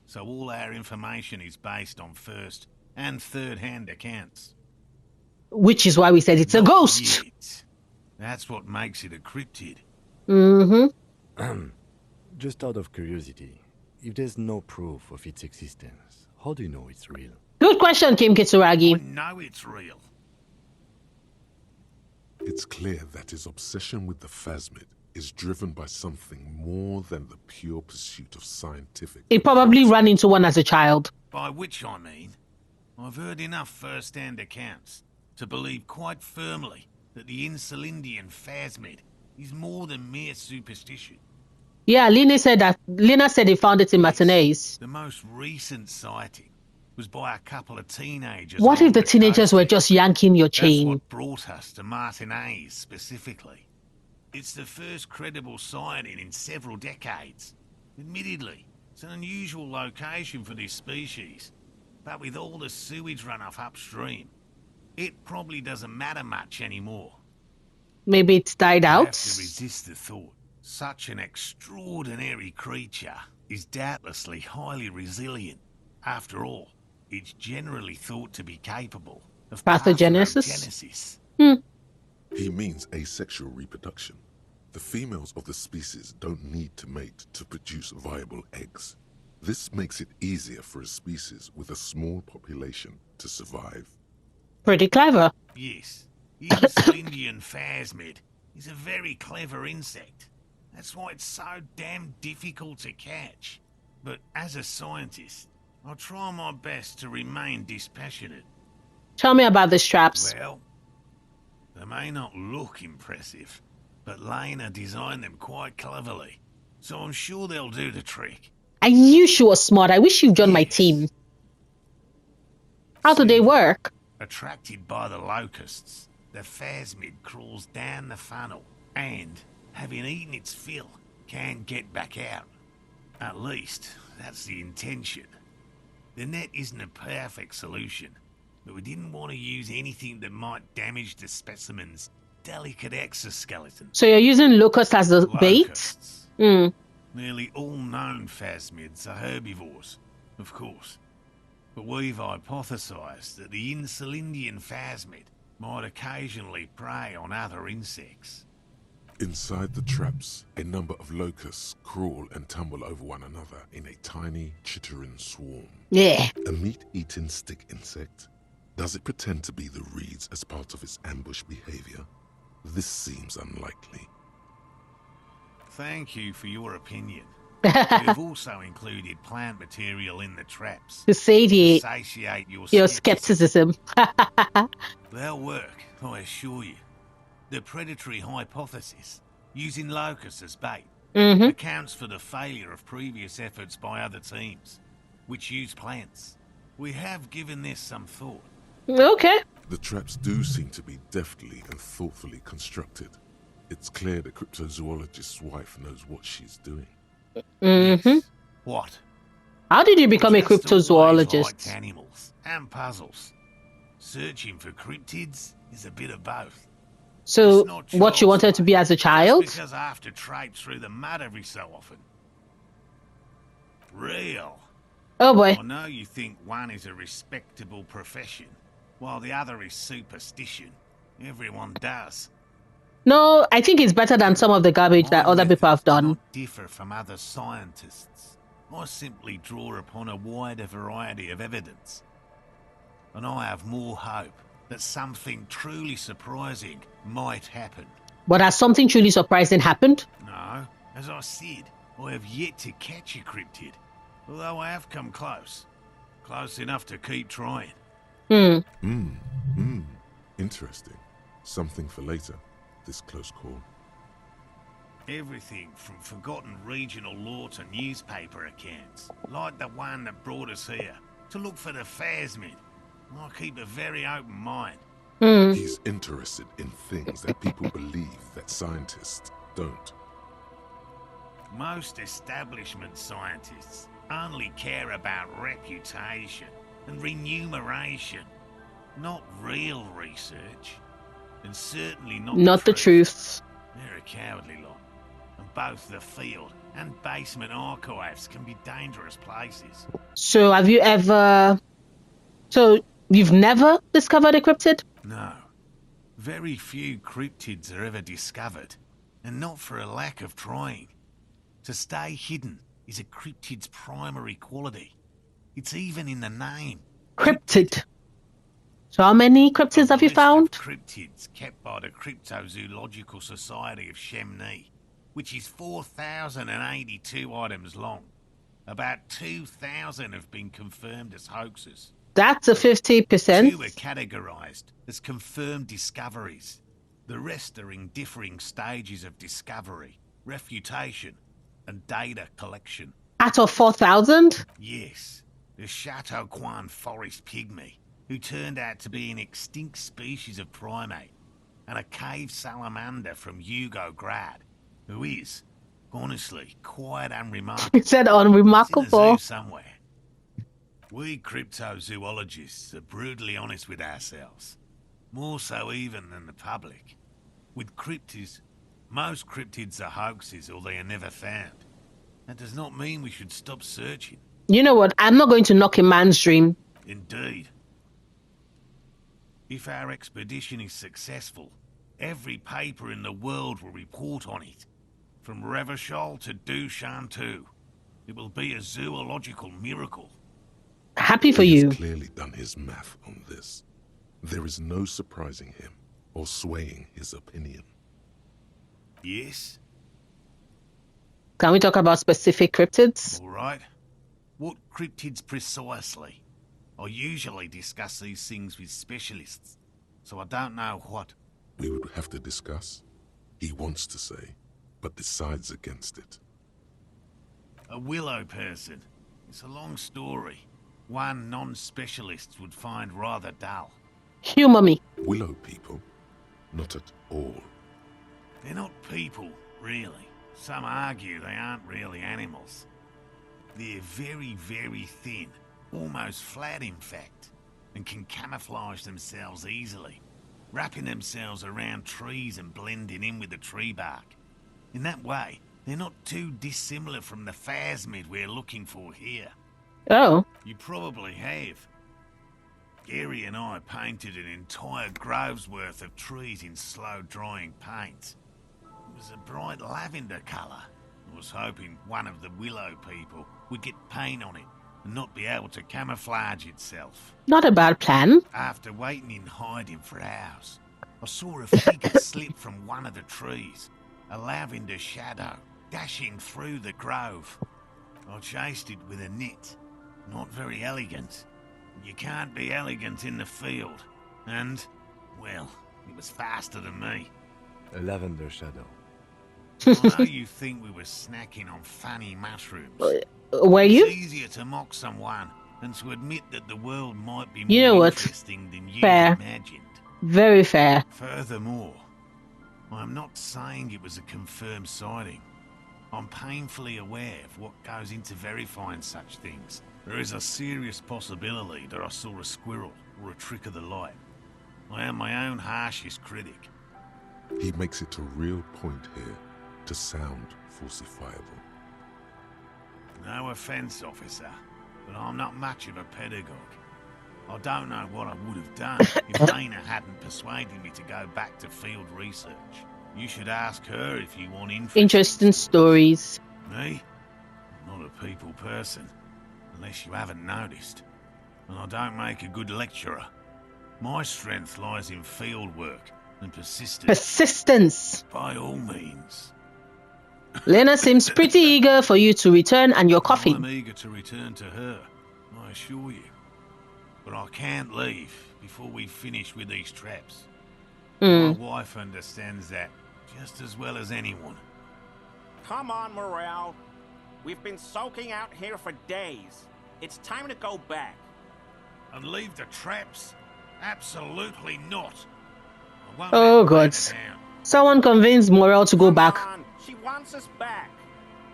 so all our information is based on first and third-hand accounts. Which is why we said it's a Not ghost. yet. That's what makes it a cryptid. Just out of curiosity, if there's no proof of its existence, how do you know it's real? Good question, Kim I Kitsuragi. know it's real. It's clear that his obsession with the phasmid is driven by something more than the pure pursuit of scientific. He probably ran into one as a child. By which I mean, I've heard enough first-hand accounts to believe quite firmly that the Insulindian phasmid is more than mere superstition. Yeah, Lena said he found it in Martinez. The most recent sighting was by a couple of teenagers. What if the teenagers were just yanking your That's chain? what brought us to Martinez specifically. It's the first credible sighting in several decades. Admittedly, it's an unusual location for this species, but with all the sewage runoff upstream, it probably doesn't matter much anymore. Maybe it's died I out? have to resist the thought. Such an extraordinary creature is doubtlessly highly resilient. After all, it's generally thought to be capable of Pathogenesis? He means asexual reproduction. The females of the species don't need to mate to produce viable eggs. This makes it easier for a species with a small population to survive. Pretty clever. Yes, the Insulindian phasmid is a very clever insect. That's why it's so damn difficult to catch. But as a scientist, I'll try my best to remain dispassionate. Tell me about the straps. Well, they may not look impressive, but Lena designed them quite cleverly, so I'm sure they'll do the trick. I knew she was smart. I wish you joined my team. How do they work? Attracted by the locusts, the phasmid crawls down the funnel and, having eaten its fill, can get back out. At least, that's the intention. The net isn't a perfect solution, but we didn't want to use anything that might damage the specimen's delicate exoskeleton. So you're using locusts as the bait? Locusts. Hmm. Nearly all known phasmids are herbivores, of course. But we've hypothesized that the Insulindian phasmid might occasionally prey on other insects. Inside the traps, a number of locusts crawl and tumble over one another in a tiny, chittering swarm. Yeah. A meat-eating stick insect? Does it pretend to be the reeds as part of its ambush behavior? This seems unlikely. Thank you for your opinion. We've also included plant material in the traps To satiate satiate your skepticism. They'll work, I assure you. The predatory hypothesis, using locusts as bait, accounts for the failure of previous efforts by other teams, which use plants. We have given this some thought. Okay. The traps do seem to be deftly and thoughtfully constructed. It's clear the cryptozoologist's wife knows what she's doing. Yes. What? How did you become a Just always cryptozoologist? liked animals and puzzles. Searching for cryptids is a bit of both. So, It's not what you child's wanted to play, be as a child? Just because I have to traipse through the mud every so often. Real. Oh boy. I know you think one is a respectable profession, while the other is superstition. Everyone does. No, I think it's better than some of the garbage that My other people have methods do done. not differ from other scientists. I simply draw upon a wider variety of evidence. And I have more hope that something truly surprising might happen. But has something truly surprising happened? No, as I said, I have yet to catch a cryptid, although I have come close. Close enough to keep trying. Hmm. Interesting. Something for later, this close call. Everything from forgotten regional lore to newspaper accounts, like the one that brought us here, to look for the Phasmid. I keep a very open mind. He's interested in things that people believe that scientists don't. Most establishment scientists only care about reputation and remuneration, not real research, and certainly Not the truth. They're a cowardly lot, and both the field and basement archives can be dangerous places. So have you ever... So you've never discovered a cryptid? No. Very few cryptids are ever discovered, and not for a lack of trying. To stay hidden is a cryptid's primary quality. It's even in the name. Cryptid. So how many cryptids have you found? Cryptids kept by the Cryptozoological Society of Chemnee, which is 4,082 items long. About 2,000 have been confirmed as hoaxes. That's a 50%. 2 are categorized as confirmed discoveries. The rest are in differing stages of discovery, refutation, and data collection. Out of 4,000? Yes, the Chateau Quan forest pygmy, who turned out to be an extinct species of primate, and a cave salamander from Yugograd, who is, honestly, quite unremarkable. You said unremarkable. It's in a zoo somewhere. We cryptozoologists are brutally honest with ourselves, more so even than the public. With cryptids, most cryptids are hoaxes or they are never found. That does not mean we should stop searching. You know what? I'm not going to knock a man's dream. Indeed. If our expedition is successful, every paper in the world will report on it. From Revachol to Dushantu. It will be a zoological miracle. Happy for He you. has clearly done his math on this. There is no surprising him or swaying his opinion. Yes? Can we talk about specific cryptids? All right. What cryptids precisely? I usually discuss these things with specialists, so I don't know what. We would have to discuss. He wants to say, but decides against it. A willow person. It's a long story. One non-specialist would find rather dull. Humor me. Willow people? Not at all. They're not people, really. Some argue they aren't really animals. They're very, very thin. Almost flat, in fact. And can camouflage themselves easily. Wrapping themselves around trees and blending in with the tree bark. In that way, they're not too dissimilar from the Phasmid we're looking for here. Oh. You probably have. Gary and I painted an entire grove's worth of trees in slow-drying paints. It was a bright lavender colour. I was hoping one of the willow people would get paint on it and not be able to camouflage itself. Not a bad plan. After waiting in hiding for hours, I saw a figure slip from one of the trees, a lavender shadow, dashing through the grove. I chased it with a net. Not very elegant. You can't be elegant in the field. And, well, it was faster than me. A lavender shadow. I know you think we were snacking on funny mushrooms. Were you? It's easier to mock someone than to admit that the world might be You know more what? interesting than you Fair. imagined. Very fair. Furthermore, I'm not saying it was a confirmed sighting. I'm painfully aware of what goes into verifying such things. There is a serious possibility that I saw a squirrel or a trick of the light. I am my own harshest critic. He makes it a real point here to sound falsifiable. No offence, officer, but I'm not much of a pedagogue. I don't know what I would have done if Lena hadn't persuaded me to go back to field research. You should ask her if you want Interesting stories. Me? I'm not a people person, unless you haven't noticed. And I don't make a good lecturer. My strength lies in field work and persistence. Persistence. By all means. Lena seems pretty eager for you to return and your coffee. I'm eager to return to her, I assure you. but I can't leave before we finish with these traps. Hmm. My wife understands that just as well as anyone. Come on, Morrel. We've been soaking out here for days. It's time to go back. And leave the traps? Absolutely not. I won't Oh, let God. Brenda down. Someone convinced Morrel to go Come back. on. She wants us back.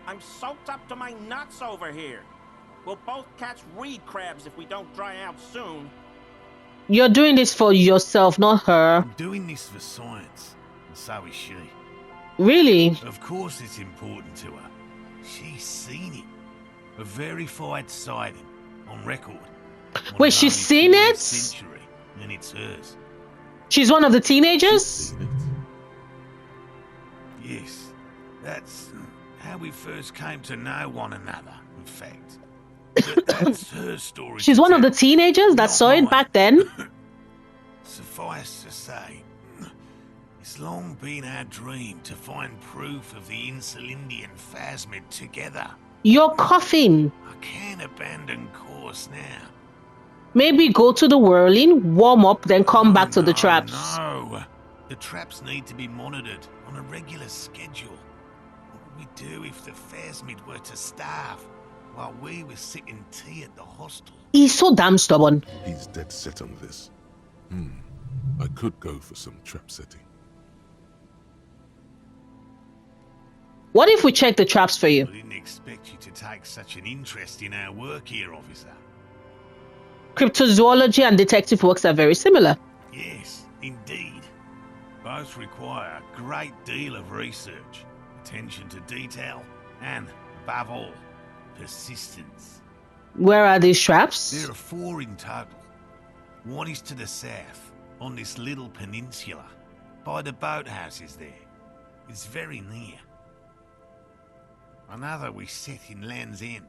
I'm soaked up to my nuts over here. We'll both catch reed crabs if we don't dry out soon. You're doing this for yourself, not her. I'm doing this for science, and so is she. Really? Of course it's important to her. She's seen it. A verified sighting, on record. Wait, she's seen it? Century, and it's hers. She's one of the She's teenagers? seen it. Yes, that's how we first came to know one another, in fact. But that's her story. She's to one of the tell, teenagers that not saw it mine. back then? Suffice to say, it's long been our dream to find proof of the Insulindian phasmid together. You're coughing. I can't abandon course now. Maybe go to the whirling, warm up, then come back to the No, traps. No, the traps need to be monitored on a regular schedule. What would we do if the phasmid were to starve while we were sipping tea at the hostel? He's so damn stubborn. He's dead set on this. I could go for some trap setting. What if we check the traps for you? I didn't expect you to take such an interest in our work here, officer. Cryptozoology and detective works are very similar. Yes, indeed. Both require a great deal of research, attention to detail, and, above all, persistence. Where are these traps? There are 4 in total. One is to the south, on this little peninsula, by the boathouses there. It's very near. Another we set in Land's End,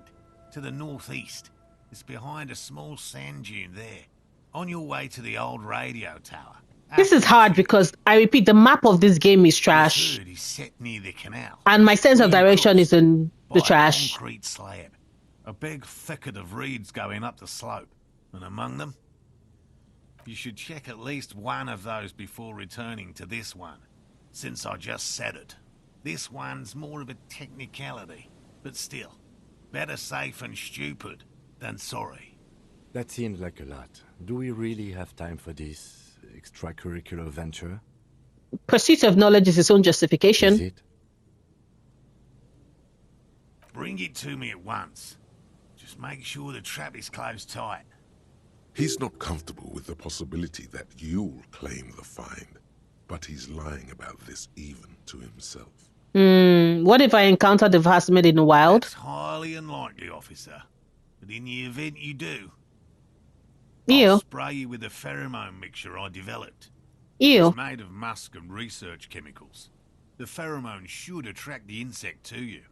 to the northeast. It's behind a small sand dune there, on your way to the old radio tower. This is hard because, I repeat, the map of this game is The trash. third is set near the canal. And my sense of Where you direction cross is in by the a trash. concrete slab. A big thicket of reeds going up the slope, and among them, you should check at least one of those before returning to this one, since I just said it. This one's more of a technicality, but still, better safe and stupid than sorry. That seems like a lot. Do we really have time for this extracurricular venture? Pursuit of knowledge is its own justification. Is it? Bring it to me at once. Just make sure the trap is closed tight. He's not comfortable with the possibility that you'll claim the find, but he's lying about this even to himself. What if I encounter the phasmid in the wild? That's highly unlikely, officer. But in the event you do, Ew. I'll spray you with a pheromone mixture I developed. Ew. It's made of musk and research chemicals. The pheromone should attract the insect to you,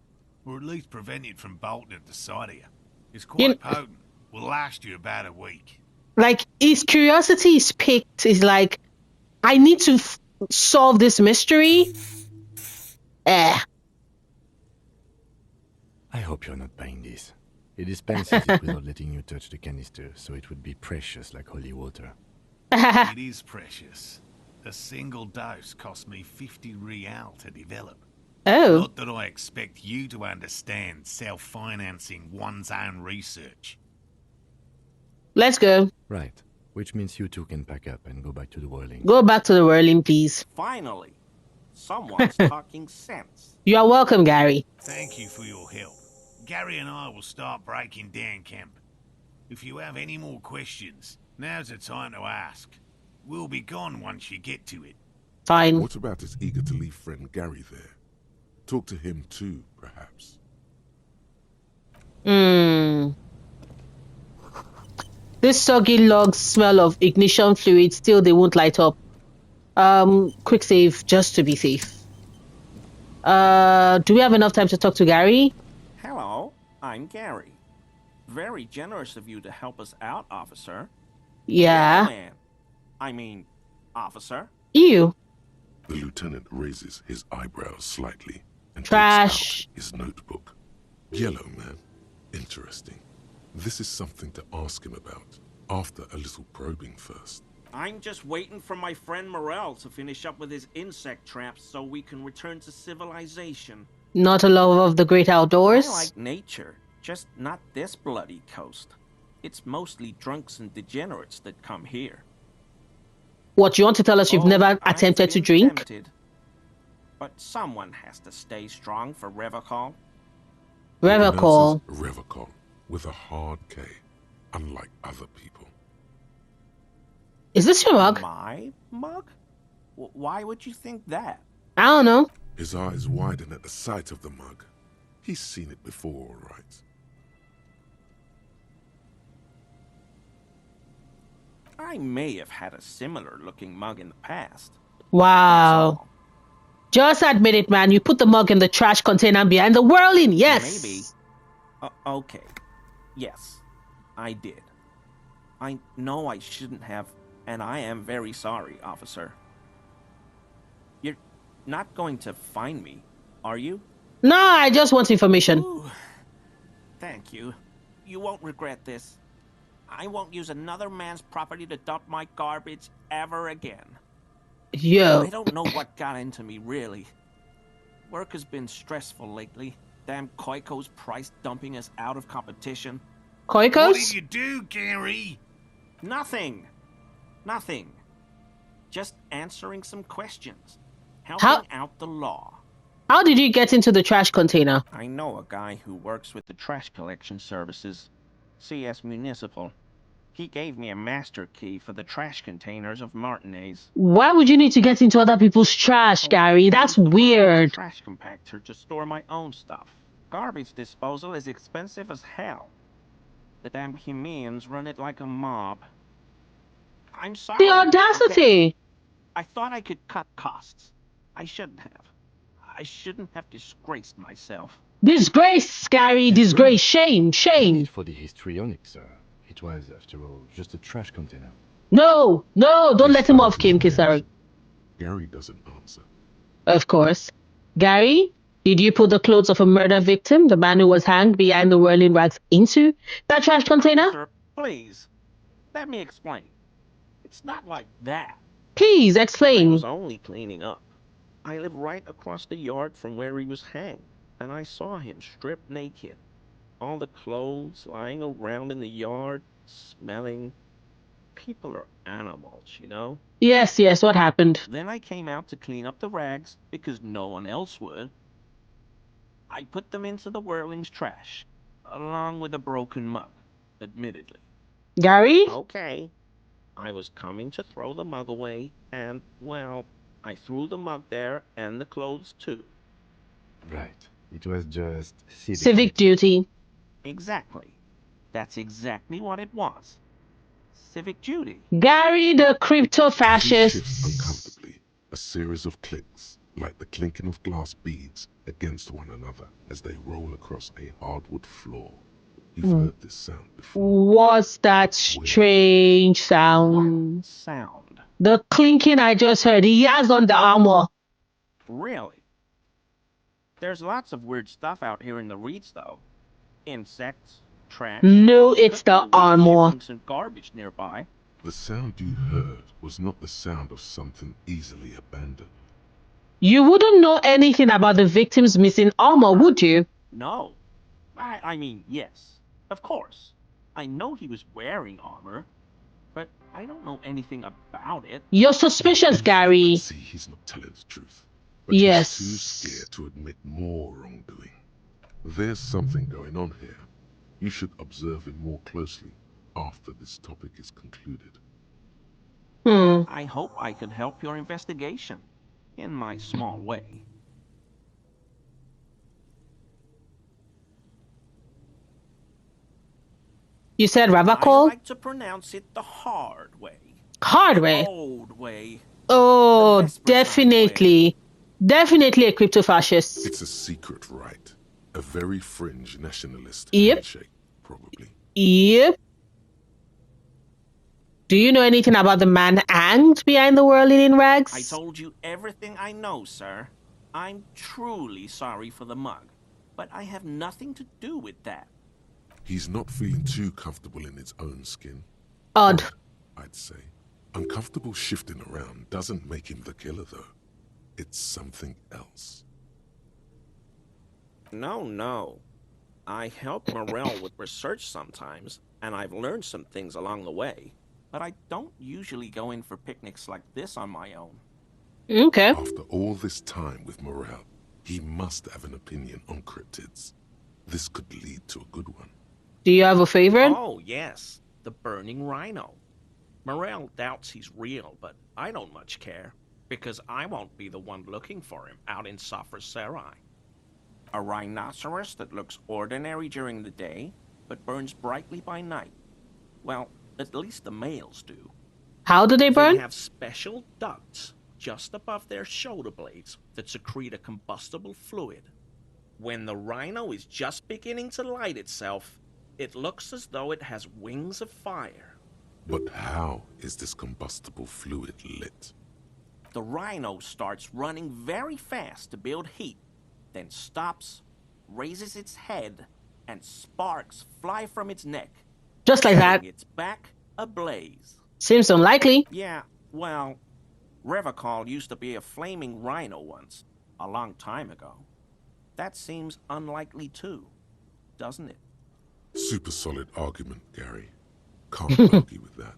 or at least prevent it from bolting at the sight of you. It's quite potent. Will last you about a week. Like, his curiosity is piqued. Is like, I need to solve this mystery. I hope you're not buying this. It dispenses it without letting you touch the canister, so it would be precious like holy water. It is precious. A single dose cost me 50 real to develop. Oh. Not that I expect you to understand self-financing one's own research. Let's go. Right. Which means you two can pack up and go back to the whirling. Go back to the whirling, please. Finally, someone's talking sense. You are welcome, Gary. Thank you for your help. Gary and I will start breaking down camp. If you have any more questions, now's the time to ask. We'll be gone once you get to it. Fine. What about his eager-to-leave friend Gary there? Talk to him too, perhaps. This soggy log smell of ignition fluid, still they won't light up. Quick save, just to be safe. Do we have enough time to talk to Gary? Hello, I'm Gary. Very generous of you to help us out, officer. Yeah. Man. I mean, officer. Ew. The lieutenant raises his eyebrows slightly and Trash. takes out his notebook. Yellow man. Interesting. This is something to ask him about. After a little probing first. I'm just waiting for my friend Morrel to finish up with his insect traps so we can return to civilization. Not a lover of the great outdoors? I like nature, just not this bloody coast. It's mostly drunks and degenerates that come here. What, you want to tell us you've never attempted to drink? Tempted. But someone has to stay strong for Revacol. Revacol. Revacol, with a hard K, unlike other people. Is this your mug? My mug? Why would you think that? I don't know. His eyes widen at the sight of the mug. He's seen it before, all right. I may have had a similar looking mug in the past. Wow. Just admit it, man. You put the mug in the trash container behind the whirling. Yes. Maybe. Okay. Yes, I did. I know I shouldn't have, and I am very sorry, officer. You're not going to find me, are you? No, I just want information. Ooh, thank you. You won't regret this. I won't use another man's property to dump my garbage ever again. Yo. I don't know what got into me, really. Work has been stressful lately. Damn Koiko's price dumping us out of competition. Koikos? What did you do, Gary? Nothing. Nothing. Just answering some questions. Helping out the law. How did you get into the trash container? I know a guy who works with the trash collection services. CS Municipal. He gave me a master key for the trash containers of Martinez. Why would you need to get into other people's trash, Gary? That's weird. Trash compactor to store my own stuff. Garbage disposal is expensive as hell. The damn Humans run it like a mob. I'm sorry. The audacity! Okay. I thought I could cut costs. I shouldn't have. I shouldn't have disgraced myself. Disgrace, Gary, disgrace, shame, shame. Need for the histrionics, sir. It was, after all, just a trash container. No, don't let him off, Kim Kisari. Gary doesn't answer. Of course. Gary, did you put the clothes of a murder victim, the man who was hanged behind the whirling rags, into that trash container? Sir, please, let me explain. It's not like that. Please, explain. I was only cleaning up. I live right across the yard from where he was hanged, and I saw him stripped naked. All the clothes lying around in the yard, smelling. People are animals, you know? Yes, what happened? Then I came out to clean up the rags, because no one else would. I put them into the whirling's trash, along with a broken mug, admittedly. Gary? Okay. I was coming to throw the mug away, and, well, I threw the mug there and the clothes too. Right. It was just Civic duty. Exactly. That's exactly what it was. Civic duty. Gary the crypto-fascist. He shifts uncomfortably, a series of clicks, like the clinking of glass beads against one another as they roll across a hardwood floor. You've heard this sound before. What's that strange sound? What sound? The clinking I just heard. He has on the armor. Really? There's lots of weird stuff out here in the reeds, though. Insects, trash. No, it's the armor. Some garbage nearby. The sound you heard was not the sound of something easily abandoned. You wouldn't know anything about the victim's missing armor, would you? No. I mean, yes. Of course. I know he was wearing armor, but I don't know anything about it. You're suspicious, Gary. See, he's not telling the truth. But yes. He's too scared to admit more wrongdoing. There's something going on here. You should observe him more closely after this topic is concluded. I hope I can help your investigation, in my small way. You said Revacol? I like to pronounce it the hard way. Hard way? The old way. Oh, definitely. Way. Definitely a crypto-fascist. It's a secret right. A very fringe nationalist handshake, probably. Yep. Do you know anything about the man hanged behind the whirling in rags? I told you everything I know, sir. I'm truly sorry for the mug, but I have nothing to do with that. He's not feeling too comfortable in his own skin. Odd. I'd say. Uncomfortable shifting around doesn't make him the killer, though. It's something else. No. I help Morrel with research sometimes, and I've learned some things along the way. But I don't usually go in for picnics like this on my own. Okay. After all this time with Morrel, he must have an opinion on cryptids. This could lead to a good one. Do you have a favorite? Oh, yes. The burning rhino. Morrel doubts he's real, but I don't much care, because I won't be the one looking for him out in Safra Serai. A rhinoceros that looks ordinary during the day, but burns brightly by night. Well, at least the males do. How do they burn? They have special ducts just above their shoulder blades that secrete a combustible fluid. When the rhino is just beginning to light itself, it looks as though it has wings of fire. But how is this combustible fluid lit? The rhino starts running very fast to build heat, then stops, raises its head, and sparks fly from its neck. Just like that. Its back ablaze. Seems unlikely. Yeah, well, Revacol used to be a flaming rhino once, a long time ago. That seems unlikely too, doesn't it? Super solid argument, Gary. Can't argue with that.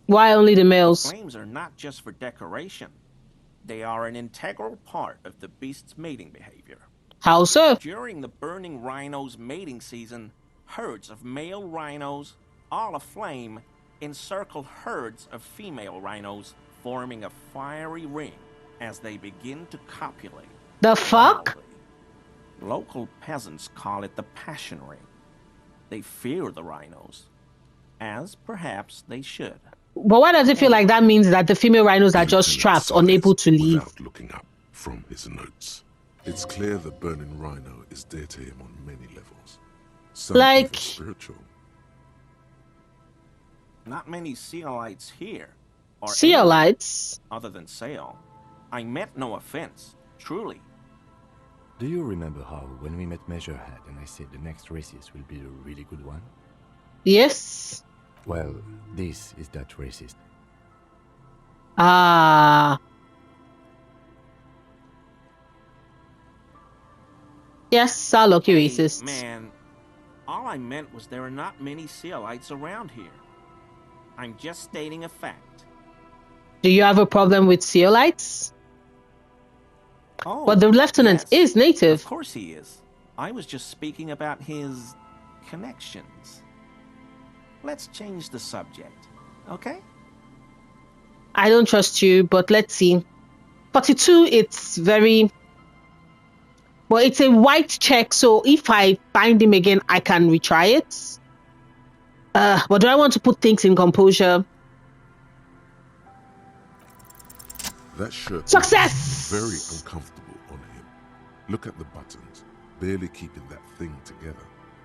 Why only the males? Flames are not just for decoration. They are an integral part of the beast's mating behavior. How so? During the burning rhino's mating season, herds of male rhinos, all aflame, encircle herds of female rhinos, forming a fiery ring as they begin to copulate. The fuck? Loudly. Local peasants call it the passion ring. They fear the rhinos, as perhaps they should. But why does it feel like that means that the female rhinos are just trapped, unable to leave? Without looking up from his notes, it's clear the burning rhino is dear to him on many levels. Some Like- even spiritual. Not many Sealites here. Or Sealites? other than Sail. I meant no offense, truly. Do you remember how, when we met Measurehead and I said the next races will be a really good one? Yes. Well, this is that racist. Ah. Yes, our lucky Hey, racists. Man, all I meant was there are not many Sealites around here. I'm just stating a fact. Do you have a problem with Seolites? Oh, But the lieutenant yes, is native. Of course he is. I was just speaking about his connections. Let's change the subject, okay? I don't trust you, but let's see. 42, it's very... Well, it's a white check, so if I find him again, I can retry it. But do I want to put things in composure? That shirt Success! looks very uncomfortable on him. Look at the buttons, barely keeping that thing together,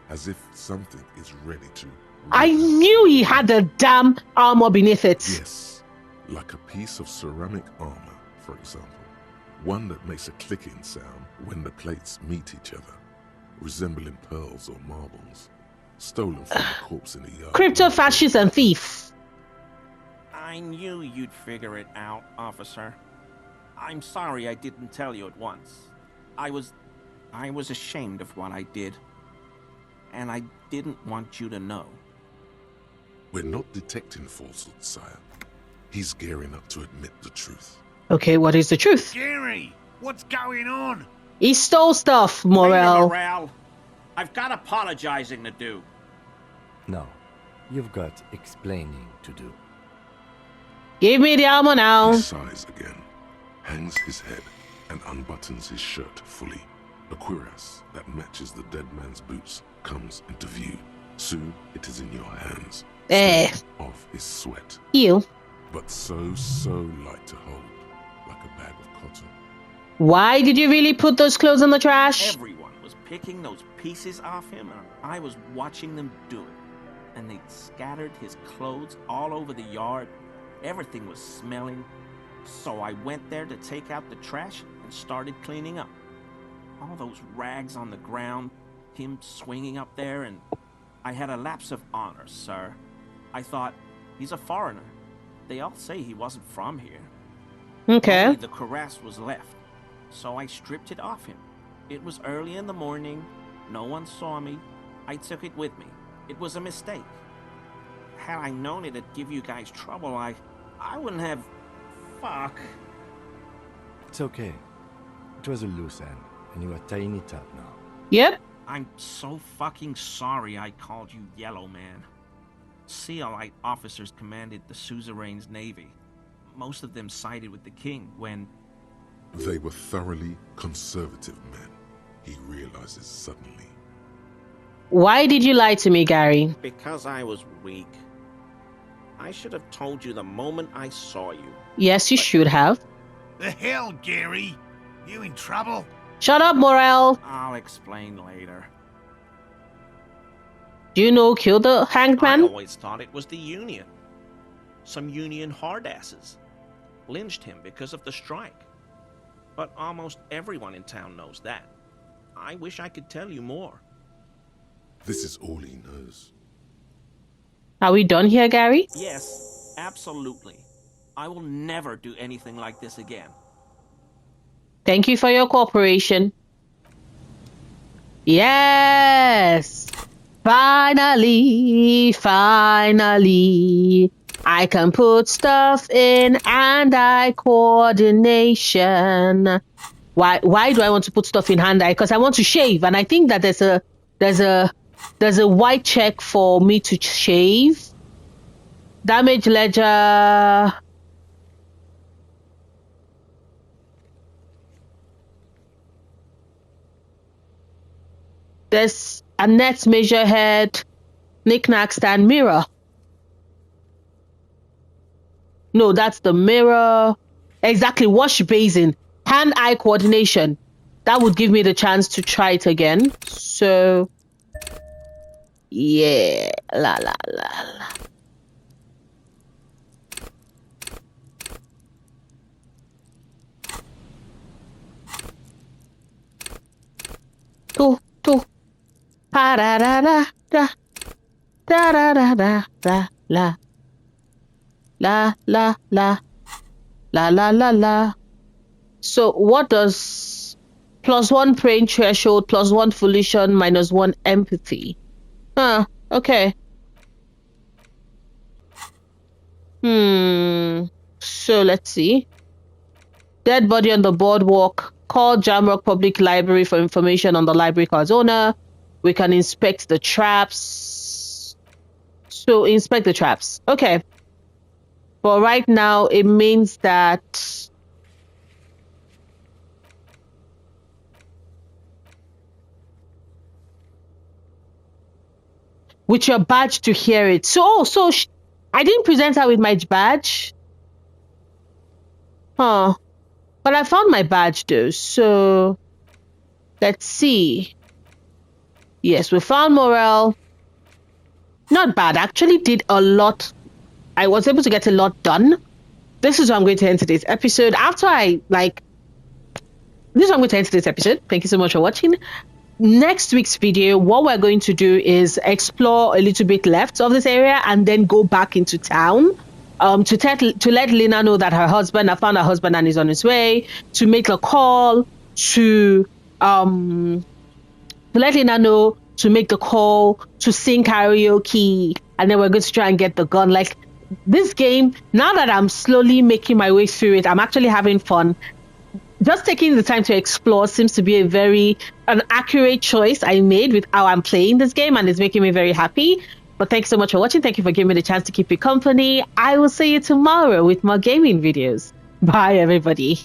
as if something is ready to... I knew he had a damn armor beneath it. Yes, like a piece of ceramic armor, for example. One that makes a clicking sound when the plates meet each other, resembling pearls or marbles, stolen from a corpse in the yard. Crypto fascist and thief. I knew you'd figure it out, officer. I'm sorry I didn't tell you at once. I was ashamed of what I did. And I didn't want you to know. We're not detecting falsehood, sire. He's gearing up to admit the truth. Okay, what is the truth? Gary, what's going on? He stole stuff, Wait a Morrel. Morrel. I've got apologizing to do. No, you've got explaining to do. Give me the armor now. He sighs again, hangs his head, and unbuttons his shirt fully. A cuirass that matches the dead man's boots comes into view. Soon it is in your hands. Sweat of his sweat, You. but so light to hold, like a bag of cotton. Why did you really put those clothes in the trash? Everyone was picking those pieces off him, and I was watching them do it. And they'd scattered his clothes all over the yard. Everything was smelling. So I went there to take out the trash and started cleaning up. All those rags on the ground, him swinging up there, and I had a lapse of honor, sir. I thought, He's a foreigner. They all say he wasn't from here. Okay. Only the cuirass was left, so I stripped it off him. It was early in the morning. No one saw me. I took it with me. It was a mistake. Had I known it'd give you guys trouble, I wouldn't have... Fuck. It's okay. It was a loose end, and you are tying it up now. Yep. I'm so fucking sorry I called you Yellow Man. Seolite officers commanded the suzerain's navy. Most of them sided with the king when... They were thoroughly conservative men, he realizes suddenly. Why did you lie to me, Gary? Because I was weak. I should have told you the moment I saw you. Yes, you should have. The hell, Gary? You in trouble? Shut up, Morrel. I'll explain later. Do you know who killed the hanged I man? always thought it was the Union. Some Union hardasses lynched him because of the strike. But almost everyone in town knows that. I wish I could tell you more. This is all he knows. Are we done here, Gary? Yes, absolutely. I will never do anything like this again. Thank you for your cooperation. Yes! Finally, finally, I can put stuff in hand-eye coordination. Why do I want to put stuff in hand-eye? Because I want to shave, and I think that there's a white check for me to shave. Damage ledger. There's a net measure head, knick-knack stand mirror. No, that's the mirror. Exactly, wash basin. Hand-eye coordination. That would give me the chance to try it again. So, yeah. La, la, la, la. Two. Pa da da da da da da da da da la la la la la la la la. So what does +1 brain threshold, +1 volition, -1 empathy? Okay. So let's see. Dead body on the boardwalk. Call Jamrock Public Library for information on the library card's owner. We can inspect the traps. So inspect the traps. Okay. For right now, it means that with your badge to hear it. So I didn't present her with my badge. Huh. But I found my badge though, so let's see. Yes, we found Morrel. Not bad, actually did a lot. I was able to get a lot done. This is how I'm going to end today's episode. This is how I'm going to end today's episode. Thank you so much for watching. Next week's video, what we're going to do is explore a little bit left of this area and then go back into town. To let Lena know that I found her husband and is on his way, to make a call, to let Lena know, to make the call, to sing karaoke, and then we're going to try and get the gun. Like, this game, now that I'm slowly making my way through it, I'm actually having fun. Just taking the time to explore seems to be an accurate choice I made with how I'm playing this game, and it's making me very happy. But thanks so much for watching. Thank you for giving me the chance to keep you company. I will see you tomorrow with more gaming videos. Bye, everybody.